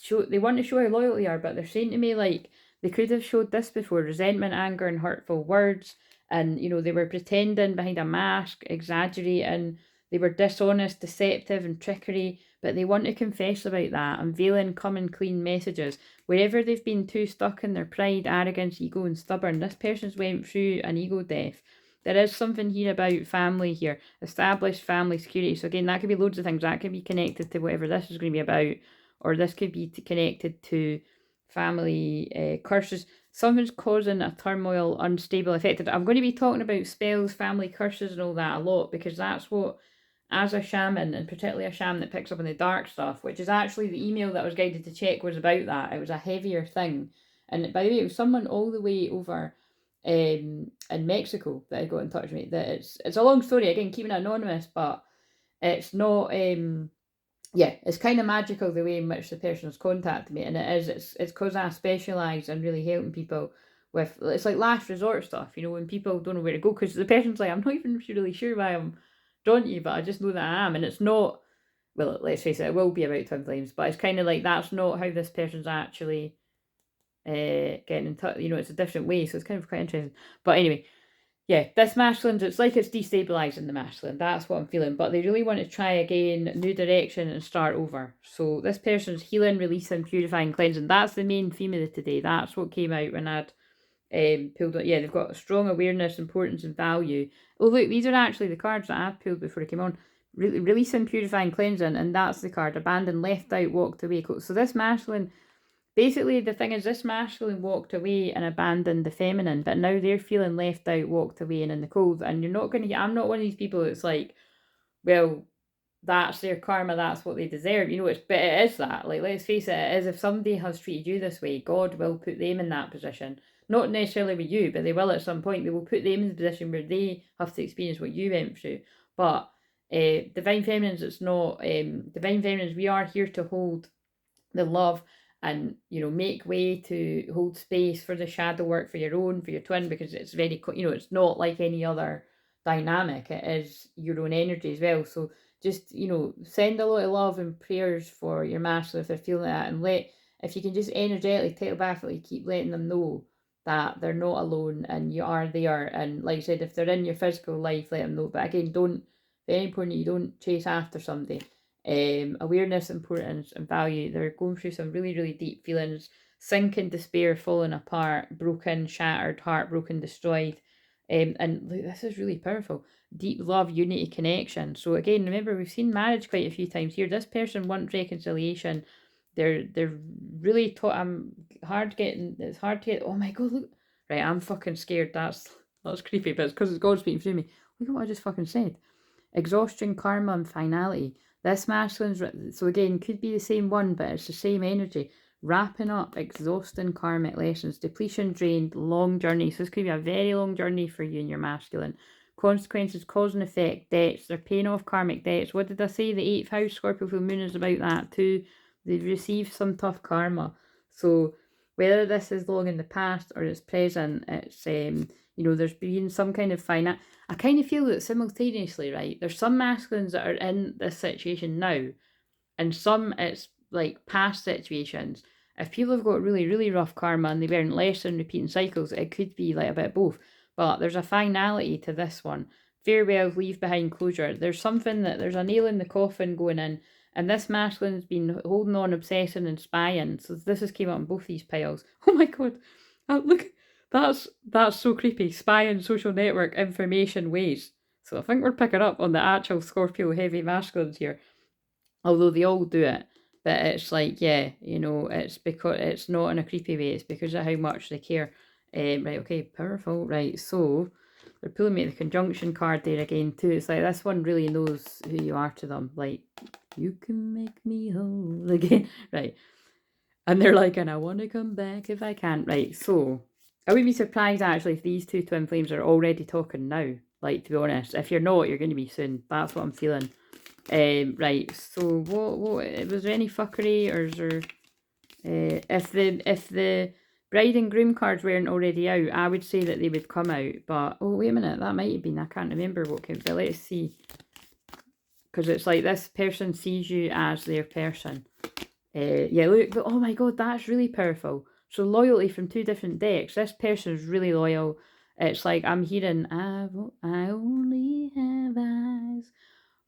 Speaker 2: show, they want to show how loyal they are, but they're saying to me like they could have showed this before: resentment, anger, and hurtful words. And they were pretending behind a mask, exaggerating, they were dishonest, deceptive, and trickery, but they want to confess about that, unveiling coming clean messages. Wherever they've been too stuck in their pride, arrogance, ego, and stubborn, this person's went through an ego death. There is something here about family here, established family security. So again, that could be loads of things. That could be connected to whatever this is going to be about, or this could be connected to family curses. Something's causing a turmoil, unstable, affected. I'm going to be talking about spells, family curses, and all that a lot, because that's what, as a shaman, and particularly a shaman that picks up on the dark stuff, which is actually the email that I was guided to check was about that. It was a heavier thing. And by the way, it was someone all the way over in Mexico that had got in touch with me. That it's a long story, again, keeping it anonymous, but it's not it's kind of magical the way in which the person has contacted me, and it's because I specialise in really helping people with, it's like last resort stuff, when people don't know where to go, because the person's like, I'm not even really sure why I'm drawn to you, but I just know that I am. And it's not, well, let's face it will be about twin flames, but it's kind of like that's not how this person's actually getting in touch. It's a different way, so it's kind of quite interesting. But anyway, yeah, this masculine, it's like it's destabilizing the masculine. That's what I'm feeling. But they really want to try again, new direction, and start over. So this person's healing, releasing, purifying, cleansing. That's the main theme of the today. That's what came out when I'd pulled it. Yeah, they've got strong awareness, importance, and value. Oh, look, these are actually the cards that I've pulled before I came on. Releasing, purifying, cleansing, and that's the card. Abandoned, left out, walked away. So this masculine, basically the thing is, this masculine walked away and abandoned the feminine, but now they're feeling left out, walked away, and in the cold. And you're not going to, I'm not one of these people that's like, well, that's their karma, that's what they deserve. You know, but it is that. Like, let's face it, it is. If somebody has treated you this way, God will put them in that position. Not necessarily with you, but they will at some point. They will put them in the position where they have to experience what you went through. But Divine Feminines, it's not. Divine Feminines, we are here to hold the love and, you know, make way to hold space for the shadow work for your own, for your twin, because it's very, you know, it's not like any other dynamic. It is your own energy as well. So just, you know, send a lot of love and prayers for your masculine if they're feeling that, and if you can just energetically, telepathically keep letting them know that they're not alone and you are there. And like I said, if they're in your physical life, let them know. But again, don't, very important, you don't chase after somebody. Awareness, importance, and value. They're going through some really, really deep feelings, sinking, despair, falling apart, broken, shattered, heartbroken, destroyed. And this is really powerful. Deep love, unity, connection. So again, remember, we've seen marriage quite a few times here. This person wants reconciliation. They're really hard getting. It's hard to get. Oh my god, look! Right, I'm fucking scared. That's creepy, but it's because it's God speaking through me. Look at what I just fucking said. Exhaustion, karma, and finality. This masculine's, so again, could be the same one, but it's the same energy. Wrapping up, exhausting karmic lessons, depletion, drained, long journey. So this could be a very long journey for you and your masculine. Consequences, cause and effect, debts. They're paying off karmic debts. What did I say? The 8th house, Scorpio full moon, is about that too. They've received some tough karma. So whether this is long in the past or it's present, it's, you know, there's been some kind of finance. I kind of feel that simultaneously, right, there's some masculines that are in this situation now, and some it's like past situations. If people have got really, really rough karma and they weren't less than repeating cycles, it could be like a bit of both. But there's a finality to this one. Farewell, leave behind closure. There's something that there's a nail in the coffin going in, and this masculine's been holding on, obsessing, and spying. So this has came up on both these piles. Oh my god. Look, that's so creepy. Spying, social network, information, ways. So I think we're picking up on the actual Scorpio heavy masculines here. Although they all do it. But it's like, yeah, you know, it's because it's not in a creepy way. It's because of how much they care. Right, okay, powerful. Right, so they're pulling me the conjunction card there again too. It's like this one really knows who you are to them. Like, you can make me whole again. Right. And they're like, and I want to come back if I can. Right, so I wouldn't be surprised actually if these two twin flames are already talking now. Like, to be honest, if you're not, you're going to be soon. That's what I'm feeling. Right, so what was there any fuckery, or is there if the bride and groom cards weren't already out, I would say that they would come out. But oh, wait a minute, that might have been, I can't remember what came, but let's see, because it's like this person sees you as their person. Yeah, look, oh my god, that's really powerful. So loyalty from two different decks. This person is really loyal. It's like I'm hearing, I only have eyes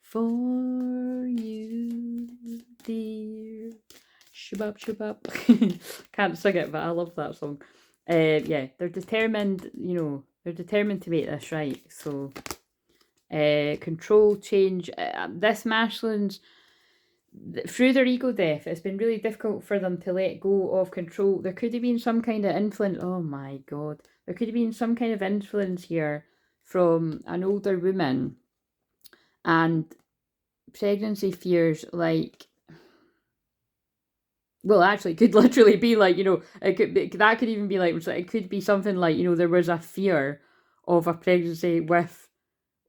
Speaker 2: for you, dear. Shabab, shabab. Can't sing it, but I love that song. Yeah, they're determined, you know, they're determined to make this right. So, control, change. This masculine's, through their ego death, it's been really difficult for them to let go of control. There could have been some kind of influence. Oh my god. There could have been some kind of influence here from an older woman, and pregnancy fears, like, well, actually, it could literally be like, you know, it could be, that could even be like, it could be something like, you know, there was a fear of a pregnancy with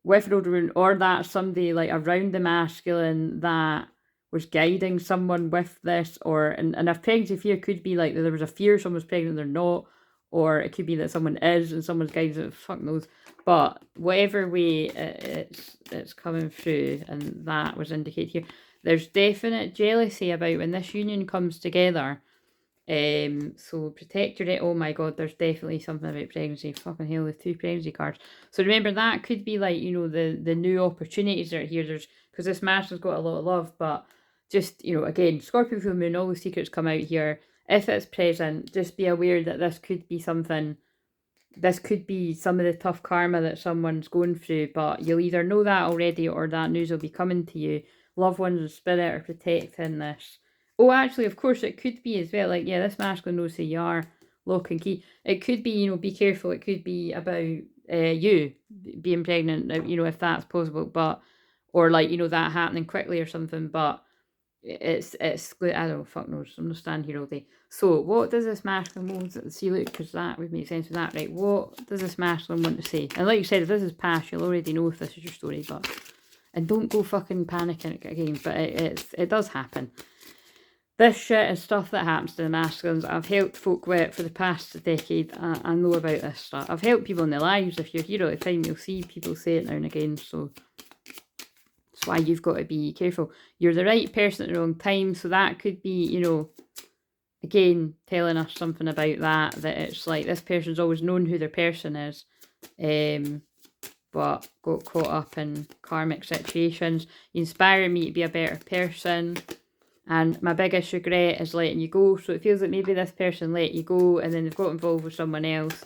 Speaker 2: an older woman, or that somebody like around the masculine that was guiding someone with this, or and if pregnancy fear could be like there was a fear someone's pregnant, they're not, or it could be that someone is and someone's guiding it, fuck knows. But whatever way it's coming through, and that was indicated here, there's definite jealousy about when this union comes together. So protect your, oh my god, there's definitely something about pregnancy. Fucking hell, the 2 pregnancy cards. So remember, that could be like, you know, the new opportunities that are here. There's, because this master's got a lot of love, but just, you know, again, Scorpio full moon, all the secrets come out here. If it's present, just be aware that this could be something, this could be some of the tough karma that someone's going through, but you'll either know that already or that news will be coming to you. Loved ones and spirit are protecting this. Oh, actually, of course, it could be as well. Like, yeah, this masculine knows who you are. Lock and key. It could be, you know, be careful. It could be about you being pregnant, you know, if that's possible. But or like, you know, that happening quickly or something, but it's I don't fuck knows. I'm not standing here all day. So what does this masculine want? See, look, because that would make sense with that, right? What does this masculine want to say? And like you said, if this is past, you'll already know if this is your story, but and don't go fucking panicking again. But it does happen. This shit is stuff that happens to the masculines. I've helped folk with for the past decade. I know about this stuff. I've helped people in their lives. If you're here all the time, you'll see people say it now and again. So that's why you've got to be careful. You're the right person at the wrong time. So that could be, you know, again, telling us something about that it's like this person's always known who their person is, but got caught up in karmic situations. You inspire me to be a better person. And my biggest regret is letting you go. So it feels like maybe this person let you go and then they've got involved with someone else.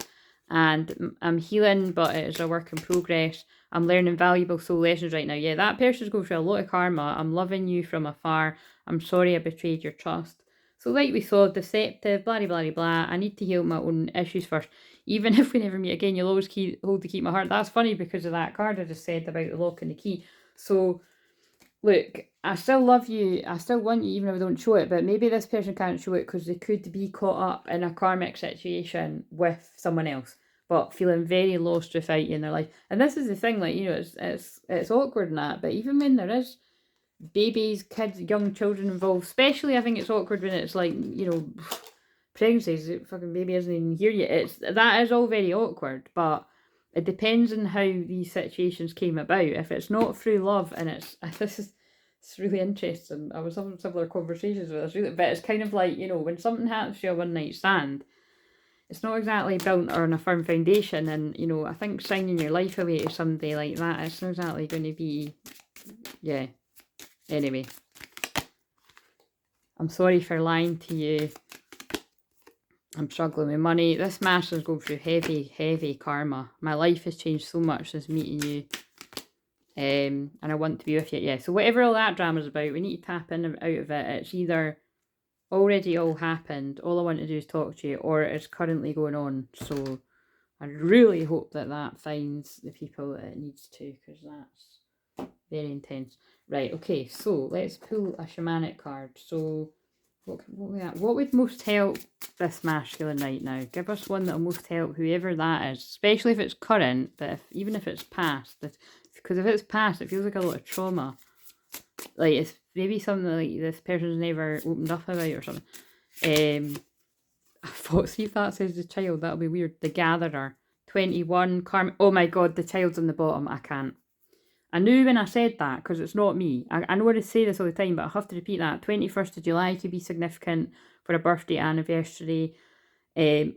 Speaker 2: And I'm healing, but it is a work in progress. I'm learning valuable soul lessons right now. Yeah, that person's going through a lot of karma. I'm loving you from afar. I'm sorry I betrayed your trust. So like we saw, deceptive, blah, blah, blah, blah. I need to heal my own issues first. Even if we never meet again, you'll always hold to keep my heart. That's funny because of that card I just said about the lock and the key. So look, I still love you. I still want you even if I don't show it. But maybe this person can't show it because they could be caught up in a karmic situation with someone else, but feeling very lost without you in their life. And this is the thing, like, you know, it's awkward and that. But even when there is babies, kids, young children involved, especially I think it's awkward when it's like, you know, pregnancies, the fucking baby isn't even here yet. That is all very awkward, but it depends on how these situations came about. If it's not through love, and it's really interesting. I was having similar conversations with this, really, but it's kind of like, you know, when something happens to you a one night stand, it's not exactly built on a firm foundation, and you know, I think signing your life away to somebody like that, it's not exactly going to be, yeah. Anyway, I'm sorry for lying to you. I'm struggling with money. This master's going through heavy, heavy karma. My life has changed so much since meeting you. And I want to be with you. Yeah, so whatever all that drama's about, we need to tap in and out of it. It's either already all happened, all I want to do is talk to you, or it's currently going on. So I really hope that finds the people that it needs to, because that's very intense. Right, okay, so let's pull a shamanic card. So what would most help this masculine right now? Give us one that will most help whoever that is, especially if it's current, but even if it's past, because if it's past, it feels like a lot of trauma. Like it's maybe something like this person's never opened up about or something. I thought, see if that says the child, that'll be weird. The Gatherer, 21, Karmic. Oh my god, the child's on the bottom. I can't. I knew when I said that, because it's not me. I know I say this all the time, but I have to repeat that. 21st of July could be significant for a birthday anniversary. God,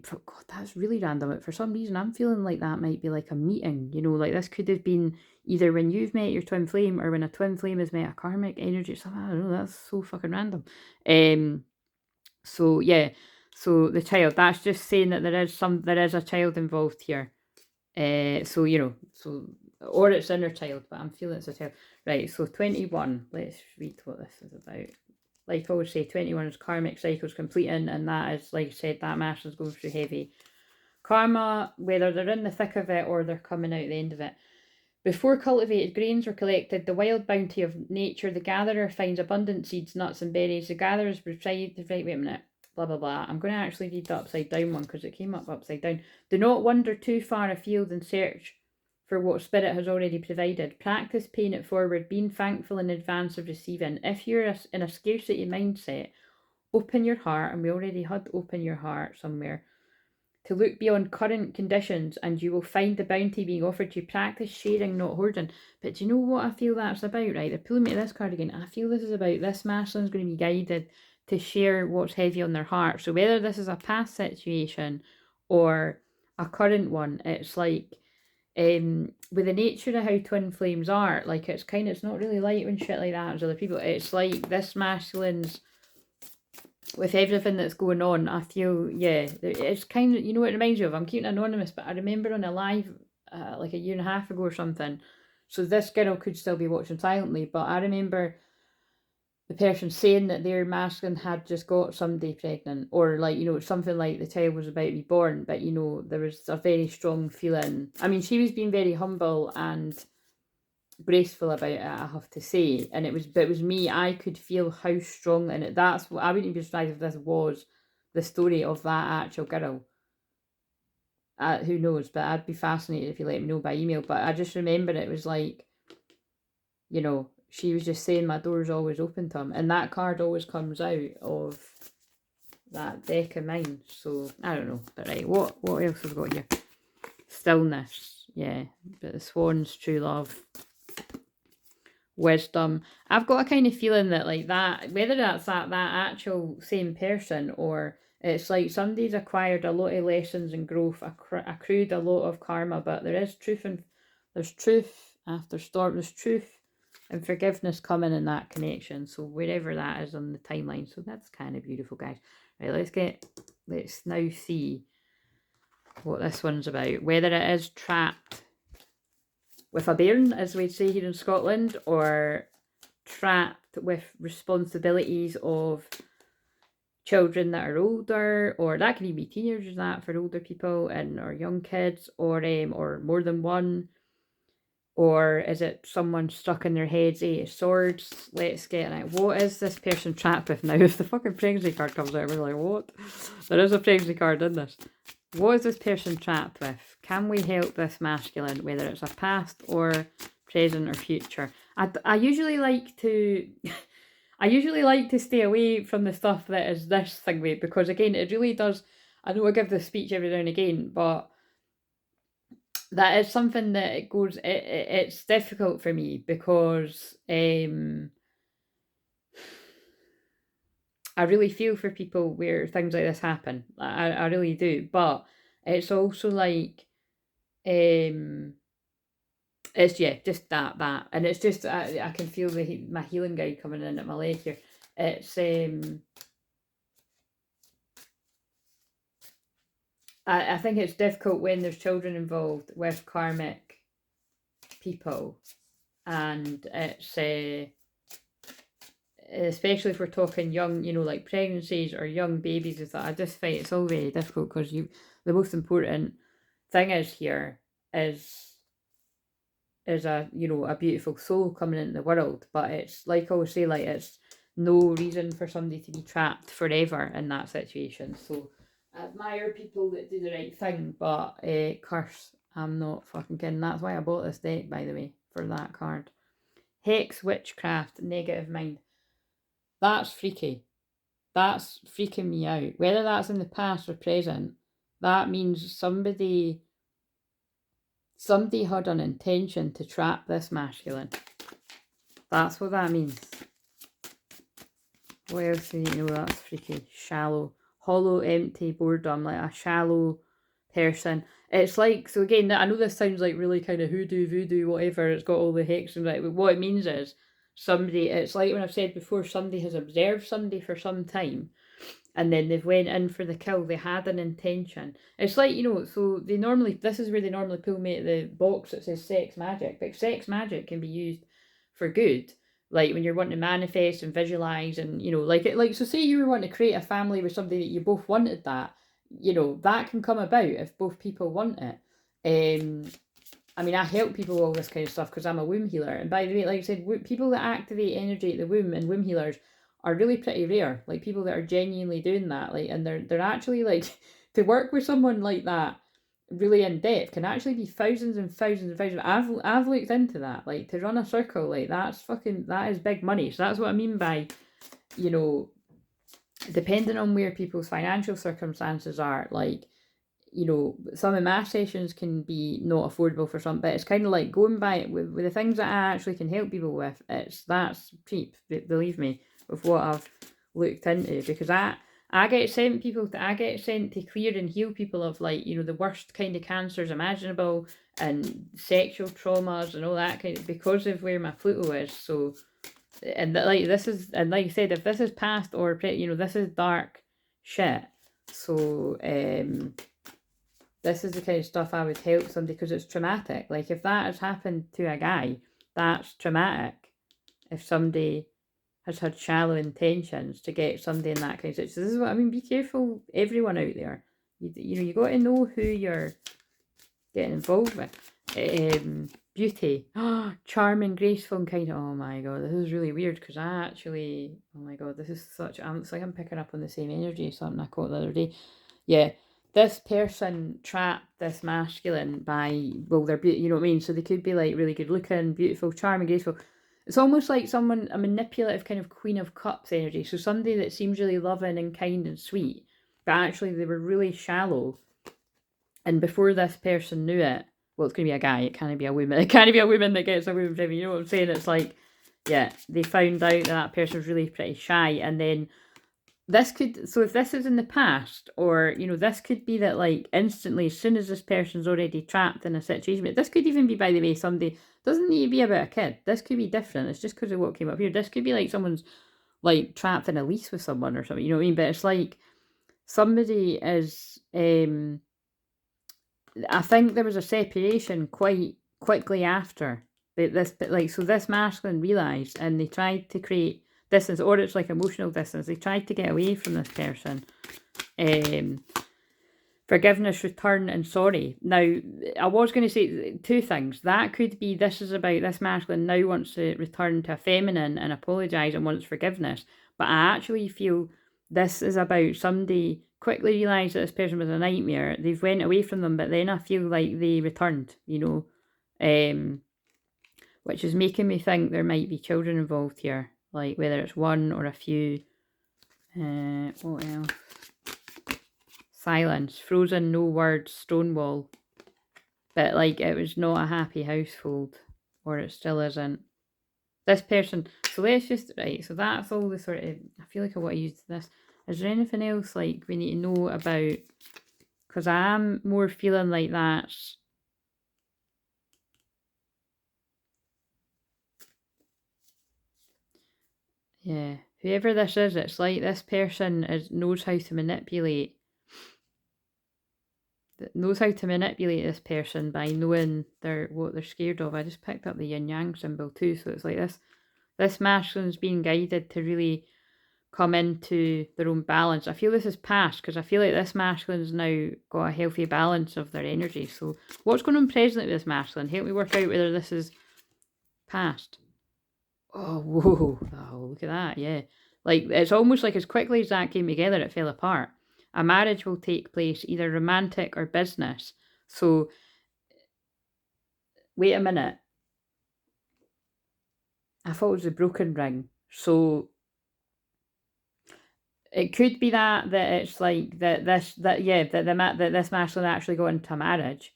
Speaker 2: that's really random. For some reason, I'm feeling like that might be like a meeting. You know, like this could have been either when you've met your twin flame or when a twin flame has met a karmic energy or something. I don't know. That's so fucking random. So yeah. So the child. That's just saying that there is a child involved here. So you know. So. Or it's inner child, but I'm feeling it's a child. Right, so 21. Let's read what this is about. Like I always say, 21 is karmic cycles completing, and that is, like I said, that master's going through heavy karma, whether they're in the thick of it or they're coming out the end of it. Before cultivated grains were collected, the wild bounty of nature, the gatherer finds abundant seeds, nuts and berries. The gatherer is prescribed, right, wait a minute, blah, blah, blah. I'm going to actually read the upside down one because it came up upside down. Do not wander too far afield in search for what spirit has already provided. Practice paying it forward, being thankful in advance of receiving. If you're in a scarcity mindset, open your heart, and we already had open your heart somewhere, to look beyond current conditions, and you will find the bounty being offered to you. Practice sharing, not hoarding. But do you know what I feel that's about, right? They're pulling me to this card again. I feel this is about this masculine's going to be guided to share what's heavy on their heart. So whether this is a past situation or a current one, it's like, with the nature of how twin flames are, like it's not really light when shit like that happens to other people. It's like this masculine's, with everything that's going on, I feel, yeah, it's kind of, you know what it reminds me of? I'm keeping anonymous, but I remember on a live like a year and a half ago or something, so this girl could still be watching silently, but I remember the person saying that their masculine had just got somebody pregnant, or like, you know, something like the child was about to be born, but you know, there was a very strong feeling. I mean, she was being very humble and graceful about it, I have to say. And it was me. I could feel how strong, and that's what I wouldn't be surprised if this was the story of that actual girl. Who knows? But I'd be fascinated if you let me know by email. But I just remember it was like, you know, she was just saying my door's always open to him, and that card always comes out of that deck of mine. So I don't know. But right, what else have we got here? Stillness, yeah. But the swans, true love, wisdom. I've got a kind of feeling that like that, whether that's that actual same person, or it's like somebody's acquired a lot of lessons and growth, accrued a lot of karma, but there is truth, and there's truth after storm, there's truth and forgiveness coming in that connection. So wherever that is on the timeline. So that's kind of beautiful, guys. Right, let's now see what this one's about. Whether it is trapped with a bairn, as we'd say here in Scotland, or trapped with responsibilities of children that are older, or that can even be teenagers, that for older people, and or young kids, or more than one, or is it someone stuck in their heads, Eight of Swords? Let's get it. What is this person trapped with now? If the fucking pregnancy card comes out, we're like, what? There is a pregnancy card in this. What is this person trapped with? Can we help this masculine, whether it's a past or present or future? I usually like to I usually like to stay away from the stuff that is this thing way, because again, it really does. I know I give this speech every now and again, but that is something that it goes. It's difficult for me because I really feel for people where things like this happen. I really do. But it's also like, it's just that. And it's just, I can feel my healing guide coming in at my leg here. It's, I think it's difficult when there's children involved with karmic people. And it's, especially if we're talking young, like pregnancies or young babies, is that I just find it's all very difficult, because the most important thing is here is a a beautiful soul coming into the world. But it's like I always say, like, it's no reason for somebody to be trapped forever in that situation. So I admire people that do the right thing, but curse, I'm not fucking kidding. That's why I bought this deck, by the way, for that card. Hex, witchcraft, negative mind. That's freaky. That's freaking me out. Whether that's in the past or present, that means somebody had an intention to trap this masculine. That's what that means. What else do you know? That's freaky. Shallow. Hollow, empty, boredom. Like a shallow person. It's like, so again, I know this sounds like really kind of hoodoo, voodoo, whatever. It's got all the hex and right. But what it means is, it's like when I've said before, somebody has observed somebody for some time, and then they've went in for the kill. They had an intention. It's like, so this is where they normally pull me at the box that says sex magic. But sex magic can be used for good. Like when you're wanting to manifest and visualize, and so say you were wanting to create a family with somebody that you both wanted, that that can come about if both people want it. I mean, I help people with all this kind of stuff because I'm a womb healer. And by the way, like I said, people that activate energy at the womb and womb healers are really pretty rare. Like people that are genuinely doing that, like, and they're actually like, to work with someone like that really in depth can actually be thousands and thousands and thousands. I've looked into that. Like, to run a circle, like, that is big money. So that's what I mean by, depending on where people's financial circumstances are, like, some of my sessions can be not affordable for some, but it's kind of like going by with the things that I actually can help people with. That's cheap, believe me, with what I've looked into, because I get sent to clear and heal people of, like, the worst kind of cancers imaginable and sexual traumas and all that kind of, because of where my Pluto is. So, and like I said, if this is past or this is dark shit. So this is the kind of stuff I would help somebody, because it's traumatic. Like, if that has happened to a guy, that's traumatic. If somebody has had shallow intentions to get somebody in that kind of situation. So this is what I mean. Be careful, everyone out there. You got to know who you're getting involved with. beauty. Charming, graceful, and kind of, oh my god, this is really weird, because I actually, oh my god, this is such, it's like I'm picking up on the same energy, something I caught the other day. Yeah, this person trapped this masculine by, well, they're beautiful, you know what I mean? So they could be like really good looking, beautiful, charming, graceful. It's almost like someone, a manipulative kind of Queen of Cups energy. So somebody that seems really loving and kind and sweet, but actually they were really shallow. And before this person knew it, well, it's going to be a guy, it can't be a woman. It can't be a woman that gets a woman from, you know what I'm saying? It's like, yeah, they found out that person was really pretty shy, and then this could, so if this is in the past, or, you know, this could be that, like, instantly, as soon as this person's already trapped in a situation, but this could even be, by the way, somebody, doesn't need to be about a kid, this could be different, it's just because of what came up here, this could be like someone's, like, trapped in a lease with someone or something, you know what I mean, but it's like, somebody is, I think there was a separation quite quickly after, but like, so this masculine realised, and they tried to create distance, or it's like emotional distance. They tried to get away from this person. Forgiveness, return, and sorry. Now, I was going to say two things. That could be, this is about this masculine now wants to return to a feminine and apologise and wants forgiveness. But I actually feel this is about somebody quickly realised that this person was a nightmare. They've went away from them, but then I feel like they returned, you know, which is making me think there might be children involved here. Like, whether it's one or a few. What else? Silence. Frozen, no words, Stonewall. But, like, it was not a happy household. Or it still isn't. This person... So let's just... Right, so that's all the sort of... I feel like I want to use this. Is there anything else, like, we need to know about... Because I am more feeling like that's... Yeah, whoever this is, it's like this person knows how to manipulate. Knows how to manipulate this person by knowing what they're scared of. I just picked up the yin yang symbol too, so it's like this masculine's being guided to really come into their own balance. I feel this is past, because I feel like this masculine's now got a healthy balance of their energy. So what's going on presently with this masculine? Help me work out whether this is past. Oh, whoa. Oh, look at that, yeah. Like, it's almost like as quickly as that came together, it fell apart. A marriage will take place, either romantic or business. So, wait a minute. I thought it was a broken ring. So, it could be that it's like that this masculine actually got into a marriage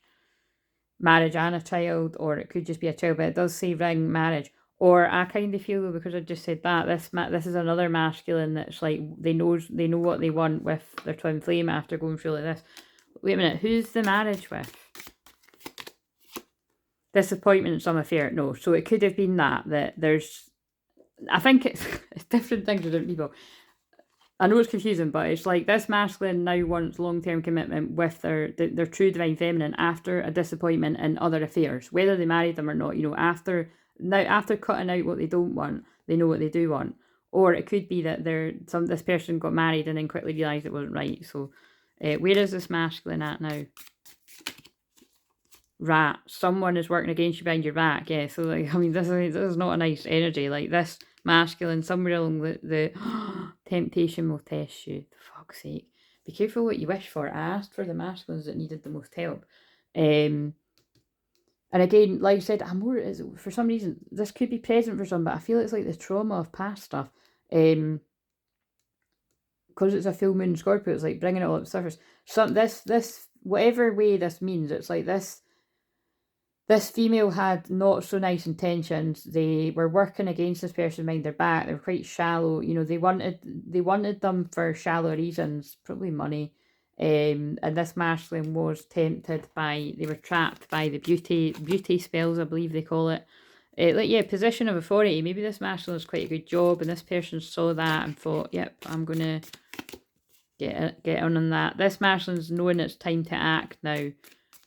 Speaker 2: and a child, or it could just be a child, but it does say ring, marriage. Or I kind of feel, though, because I just said that, this is another masculine that's like, they know what they want with their twin flame after going through like this. Wait a minute, who's the marriage with? Disappointment in some affair. No, so it could have been that there's... I think it's different things with different people. I know it's confusing, but it's like this masculine now wants long-term commitment with their true divine feminine after a disappointment in other affairs, whether they married them or not, you know, after cutting out what they don't want, they know what they do want. Or it could be that this person got married and then quickly realised it wasn't right. So where is this masculine at now? Rat. Someone is working against you behind your back. Yeah, so like, I mean, this is not a nice energy. Like, this masculine, somewhere along the temptation will test you. For fuck's sake. Be careful what you wish for. I asked for the masculines that needed the most help. And again, like I said, for some reason, this could be present for some, but I feel it's like the trauma of past stuff. Because it's a full moon Scorpio, it's like bringing it all up to surface. This whatever way this means, it's like this female had not so nice intentions. They were working against this person behind their back. They were quite shallow. You know, they wanted them for shallow reasons, probably money. And this masculine was tempted by, they were trapped by the beauty spells, I believe they call it. Position of authority. Maybe this masculine was quite a good job, and this person saw that and thought, yep, I'm going to get on that. This masculine's knowing it's time to act now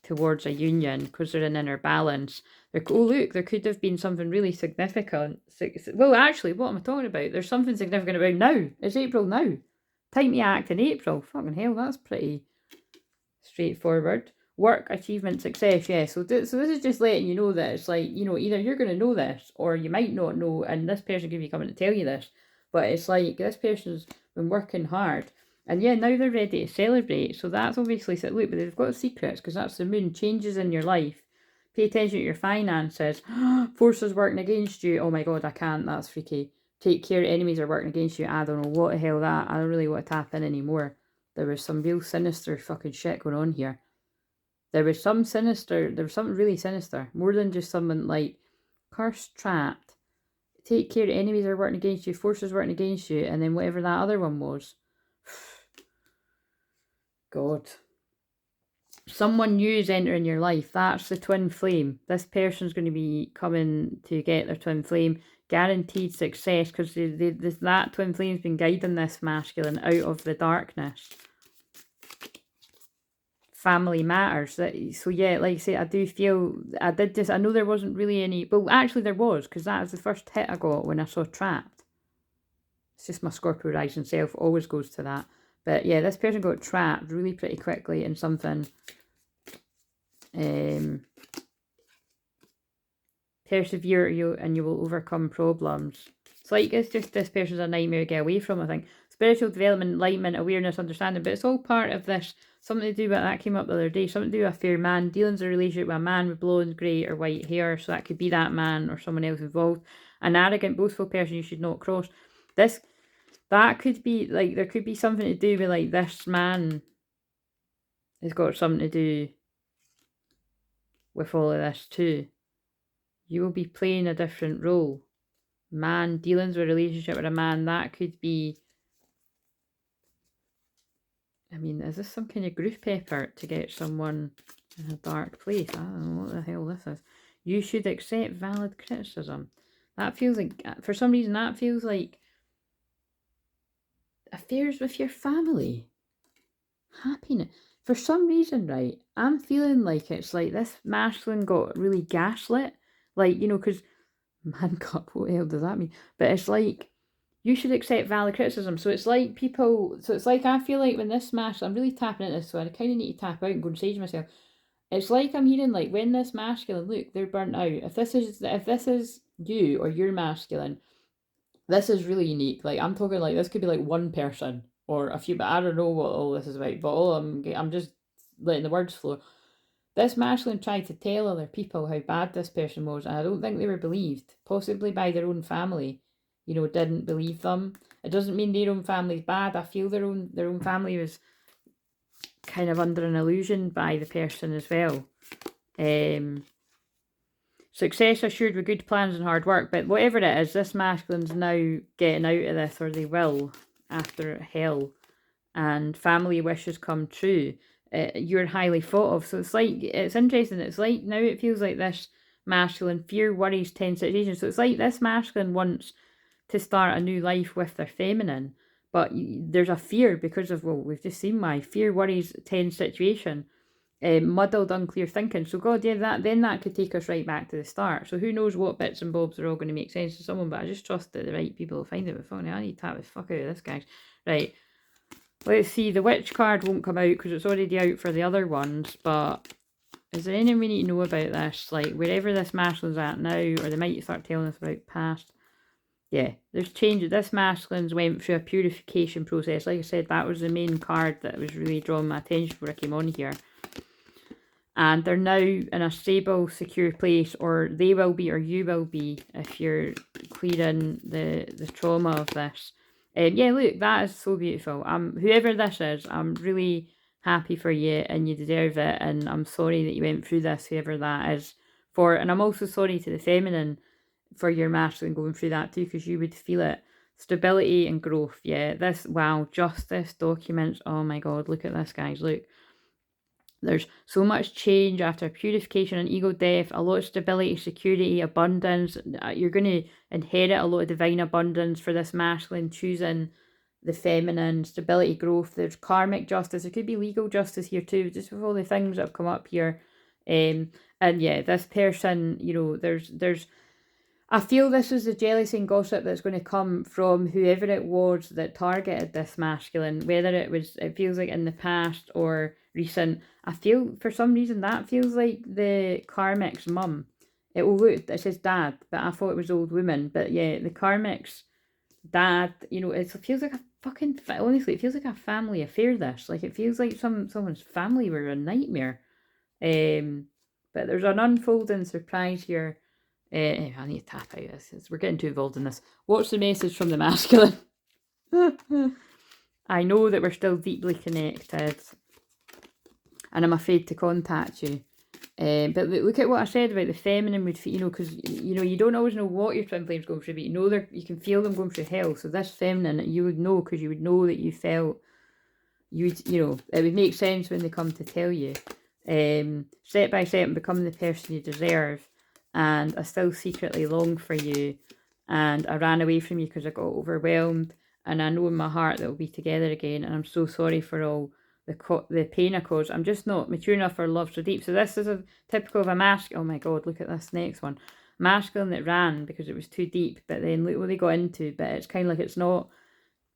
Speaker 2: towards a union because they're in inner balance. Look, there could have been something really significant. Well, actually, what am I talking about? There's something significant about now. It's April now. Time to act in April. Fucking hell, that's pretty straightforward. Work, achievement, success, yeah. So this is just letting you know that it's like, you know, either you're going to know this or you might not know, and this person could be coming to tell you this. But it's like, this person's been working hard. And yeah, now they're ready to celebrate. So that's obviously, so look, but they've got secrets because that's the moon. Changes in your life. Pay attention to your finances. Forces working against you. Oh my God, I can't. That's freaky. Take care, enemies are working against you. I don't know what the hell that. I don't really want to tap in anymore. There was some real sinister fucking shit going on here. There was something really sinister. More than just someone like, cursed, trapped. Take care, enemies are working against you, forces working against you, and then whatever that other one was. God. Someone new is entering your life. That's the twin flame. This person's going to be coming to get their twin flame. Guaranteed success, because that twin flame's been guiding this masculine out of the darkness. Family matters. So yeah, like I say, I do feel, I know there wasn't really any, well actually there was, because that was the first hit I got when I saw trapped. It's just my Scorpio rising self always goes to that. But yeah, this person got trapped really pretty quickly in something. Persevere and you will overcome problems. It's like, it's just this person's a nightmare to get away from, I think. Spiritual development, enlightenment, awareness, understanding, but it's all part of this. Something to do with, that came up the other day, something to do with a fair man, dealings in a relationship with a man with blonde, grey or white hair, so that could be that man or someone else involved. An arrogant, boastful person you should not cross. That could be, like, there could be something to do with, like, this man has got something to do with all of this too. You will be playing a different role. Man, dealings with a relationship with a man, that could be, I mean, is this some kind of group effort to get someone in a dark place? I don't know what the hell this is. You should accept valid criticism. That feels like, for some reason, that feels like affairs with your family. Happiness. For some reason, right, I'm feeling like it's like this masculine got really gaslit. Like, you know, because, man cup, what the hell does that mean? But it's like, you should accept valid criticism. So it's like people, so it's like, I feel like when this masculine, I'm really tapping into this, so I kind of need to tap out and go and say to myself, it's like I'm hearing, like, when this masculine, look, they're burnt out. If this is you or you're masculine, this is really unique. Like, I'm talking like, this could be like one person or a few, but I don't know what all this is about, but all I'm just letting the words flow. This masculine tried to tell other people how bad this person was, and I don't think they were believed, possibly by their own family, you know, didn't believe them. It doesn't mean their own family's bad. I feel their own family was kind of under an illusion by the person as well. Success assured with good plans and hard work, but whatever it is, this masculine's now getting out of this, or they will, after hell, and family wishes come true. You're highly thought of. So it's like, it's interesting. It's like, now it feels like this masculine, fear, worries, tense situations. So it's like this masculine wants to start a new life with their feminine, but there's a fear because of, well, we've just seen why. Fear, worries, tense situation, muddled, unclear thinking. So God, yeah, that could take us right back to the start. So who knows what bits and bobs are all going to make sense to someone, but I just trust that the right people will find it. But funny, I need to tap the fuck out of this, guys. Right. Let's see, the witch card won't come out because it's already out for the other ones, but is there anything we need to know about this? Like, wherever this masculine's at now, or they might start telling us about past. Yeah, there's changes. This masculine's went through a purification process. Like I said, that was the main card that was really drawing my attention when I came on here. And they're now in a stable, secure place, or they will be, or you will be, if you're clearing the trauma of this. Yeah, look, that is so beautiful. Whoever this is, I'm really happy for you, and you deserve it, and I'm sorry that you went through this, whoever that is, and I'm also sorry to the feminine for your masculine going through that too, because you would feel it. Stability and growth, yeah, wow, justice, documents, oh my God, look at this, guys, look. There's so much change after purification and ego death, a lot of stability, security, abundance. You're going to inherit a lot of divine abundance for this masculine, choosing the feminine, stability, growth. There's karmic justice. There could be legal justice here too, just with all the things that have come up here. And yeah, this person, you know, there's I feel this is the jealousy and gossip that's going to come from whoever it was that targeted this masculine, whether it feels like in the past or recent. I feel, for some reason, that feels like the Karmic's mum. It says dad, but I thought it was old woman. But yeah, the Karmic's dad, you know, it feels like a fucking, honestly, it feels like a family affair, this. Like, it feels like someone's family were a nightmare. But there's an unfolding surprise here. I need to tap out this. We're getting too involved in this. What's the message from the masculine? I know that we're still deeply connected, and I'm afraid to contact you. But look at what I said about the feminine would feel, you know, because, you know, you don't always know what your twin flame's going through, but you know you can feel them going through hell. So this feminine, you would know, because you would know that you felt, you know, it would make sense when they come to tell you. Step by step, and become the person you deserve. And I still secretly long for you. And I ran away from you because I got overwhelmed. And I know in my heart that we'll be together again. And I'm so sorry for all the pain I caused. I'm just not mature enough for love so deep. So this is a typical of a masculine. Oh my God, look at this next one. Masculine that ran because it was too deep. But then look what they got into. But it's kind of like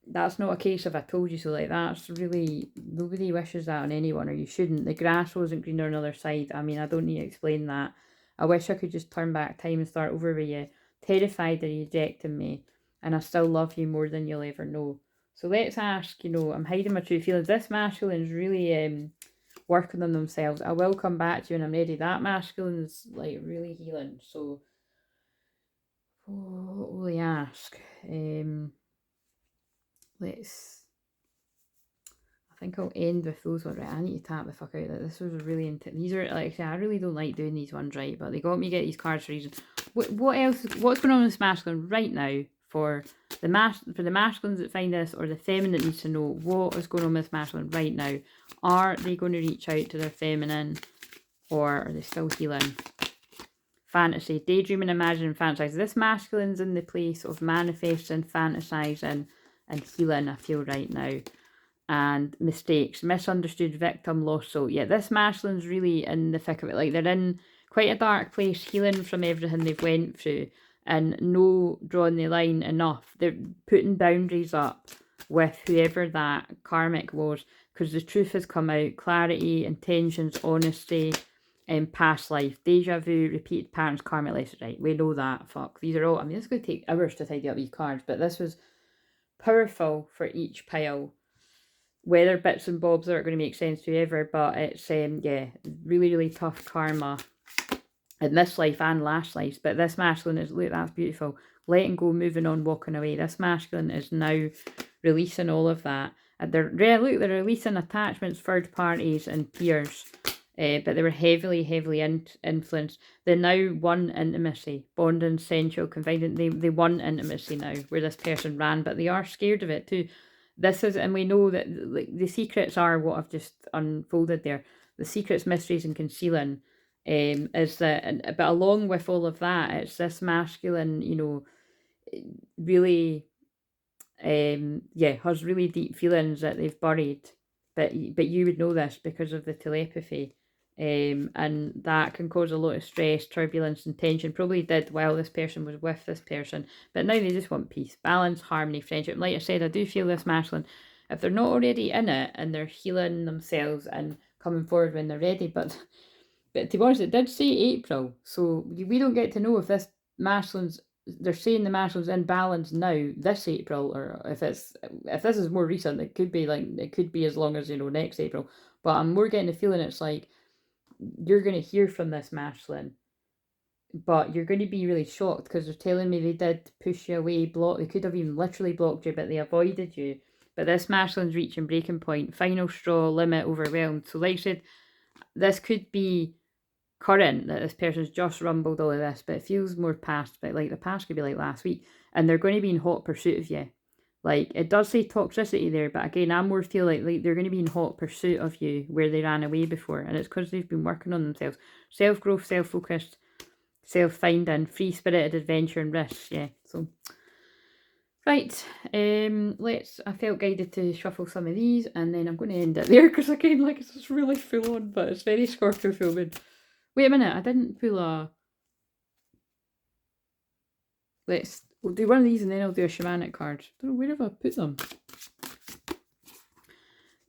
Speaker 2: that's not a case of I told you so. Like, that's really, nobody wishes that on anyone, or you shouldn't. The grass wasn't greener on the other side. I mean, I don't need to explain that. I wish I could just turn back time and start over with you. Terrified that you rejected me, and I still love you more than you'll ever know. So let's ask, you know, I'm hiding my true feelings. This masculine's really working on themselves. I will come back to you when I'm ready. That masculine's like really healing. So what will we ask? I think I'll end with those ones. Right, I need to tap the fuck out of that. This was a really these are, like, I really don't like doing these ones, right? But they got me to get these cards for a reason. What else? What's going on with this masculine right now for the masculines that find this, or the feminine that needs to know what is going on with this masculine right now? Are they going to reach out to their feminine, or are they still healing? Fantasy, daydreaming, imagining, fantasizing. This masculine's in the place of manifesting, fantasizing, and healing, I feel, right now. And mistakes, misunderstood, victim, lost soul. Yeah, this masculine's really in the thick of it. Like, they're in quite a dark place, healing from everything they've went through, and no drawing the line enough. They're putting boundaries up with whoever that karmic was, because the truth has come out. Clarity, intentions, honesty, and past life, deja vu, repeated patterns, karmic lessons. Right, we know that. Fuck, these are all, I mean, it's going to take hours to tidy up these cards, but this was powerful for each pile. Whether bits and bobs aren't going to make sense to you ever, but it's yeah, really, really tough karma in this life and last life. But this masculine is, look, that's beautiful. Letting go, moving on, walking away. This masculine is now releasing all of that. And they're releasing attachments, third parties, and peers. But they were heavily influenced. They now want intimacy, bonding, sensual, confiding. They want intimacy now, where this person ran, but they are scared of it too. This is, and we know that, like, the secrets are what I've just unfolded there. The secrets, mysteries, and concealing is that, but along with all of that, it's this masculine, you know, really, has really deep feelings that they've buried, but you would know this because of the telepathy. And that can cause a lot of stress, turbulence, and tension. Probably did while this person was with this person, but now they just want peace, balance, harmony, friendship. Like I said, I do feel this masculine, if they're not already in it and they're healing themselves and coming forward when they're ready. But to be honest, it did say April, so we don't get to know if this masculine's, they're saying the masculine's in balance now this April, or if this is more recent, it could be as long as, you know, next April. But I'm more getting the feeling it's like, you're going to hear from this masculine, but you're going to be really shocked, because they're telling me they did push you away, they could have even literally blocked you, but they avoided you. But this masculine's reaching breaking point, final straw, limit, overwhelmed. So like I said, this could be current, that this person's just rumbled all of this, but it feels more past. But like, the past could be like last week, and they're going to be in hot pursuit of you. Like, it does say toxicity there, but again, I more feel like they're going to be in hot pursuit of you where they ran away before, and it's because they've been working on themselves. Self-growth, self-focused, self-finding, free-spirited adventure and risk. Yeah, so right, I felt guided to shuffle some of these, and then I'm going to end it there, because again, like, it's just really full on, but it's very Scorpio filming. Wait a minute, I didn't pull a... We'll do one of these and then I'll do a shamanic card. I don't know, where have I put them?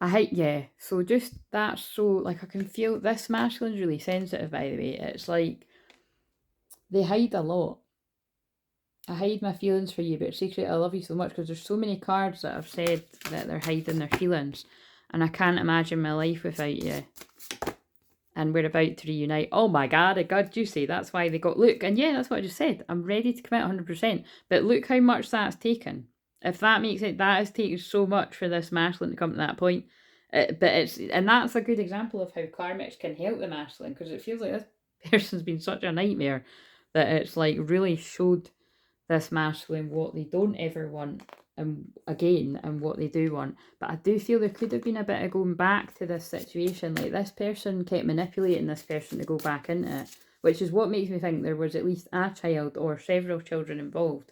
Speaker 2: yeah, so just that's so, like, I can feel this masculine's really sensitive, by the way. It's like they hide a lot. I hide my feelings for you, but secretly I love you so much, because there's so many cards that have said that they're hiding their feelings, and I can't imagine my life without you. And we're about to reunite. Oh my god, it got juicy. That's why they got, look, and yeah, that's what I just said. I'm ready to commit 100%. But look how much that's taken. If that makes it, that has taken so much for this masculine to come to that point. But it's, and that's a good example of how karmics can help the masculine, because it feels like this person's been such a nightmare that it's like really showed this masculine what they don't ever want again, and what they do want. But I do feel there could have been a bit of going back to this situation. Like, this person kept manipulating this person to go back into it, which is what makes me think there was at least a child or several children involved.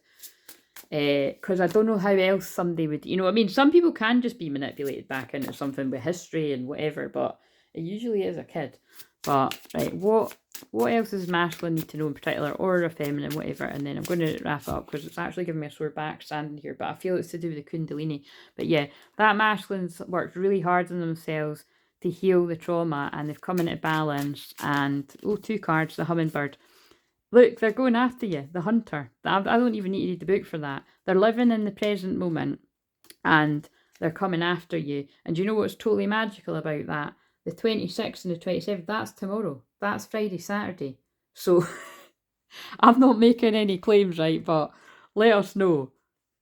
Speaker 2: Because I don't know how else somebody would, you know what I mean? Some people can just be manipulated back into something with history and whatever, but it usually is a kid. But, right, what else does masculine need to know in particular, or a feminine, whatever? And then I'm going to wrap it up, because it's actually giving me a sore back standing here, but I feel it's to do with the kundalini. But yeah, that masculine's worked really hard on themselves to heal the trauma, and they've come into balance. And, oh, 2 cards, the hummingbird. Look, they're going after you, the hunter. I don't even need to read the book for that. They're living in the present moment, and they're coming after you. And do you know what's totally magical about that? The 26th and the 27th, that's tomorrow. That's Friday, Saturday. So, I'm not making any claims, right? But let us know.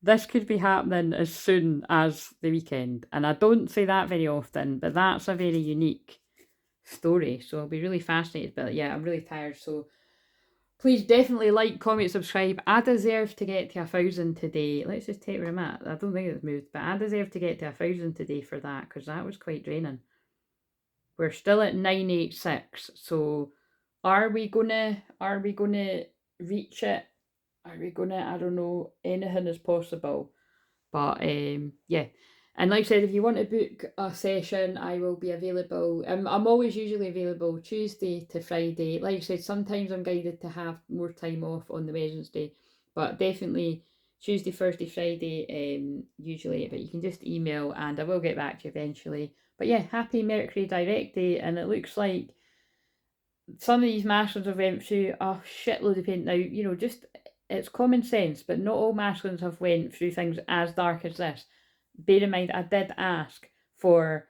Speaker 2: This could be happening as soon as the weekend. And I don't say that very often, but that's a very unique story. So I'll be really fascinated. But yeah, I'm really tired. So please definitely like, comment, subscribe. I deserve to get to 1,000 today. Let's just take where I'm at. I don't think it's moved, but I deserve to get to 1,000 today for that, because that was quite draining. We're still at 986. So are we gonna reach it? Are we gonna, I don't know, anything is possible. But yeah. And like I said, if you want to book a session, I will be available. I'm always usually available Tuesday to Friday. Like I said, sometimes I'm guided to have more time off on the Wednesday, but definitely Tuesday, Thursday, Friday, usually. But you can just email and I will get back to you eventually. But yeah, happy Mercury direct day, and it looks like some of these masculines have went through a shitload of pain. Now, you know, just, it's common sense, but not all masculines have went through things as dark as this. Bear in mind, I did ask for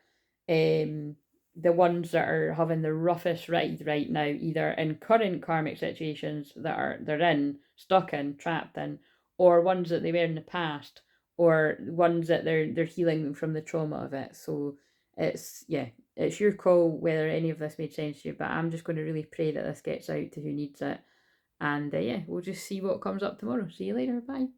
Speaker 2: the ones that are having the roughest ride right now, either in current karmic situations that they're in, stuck in, trapped in, or ones that they were in the past, or ones that they're healing from the trauma of it. So it's, yeah, it's your call whether any of this made sense to you, but I'm just going to really pray that this gets out to who needs it. And yeah, we'll just see what comes up tomorrow. See you later. Bye.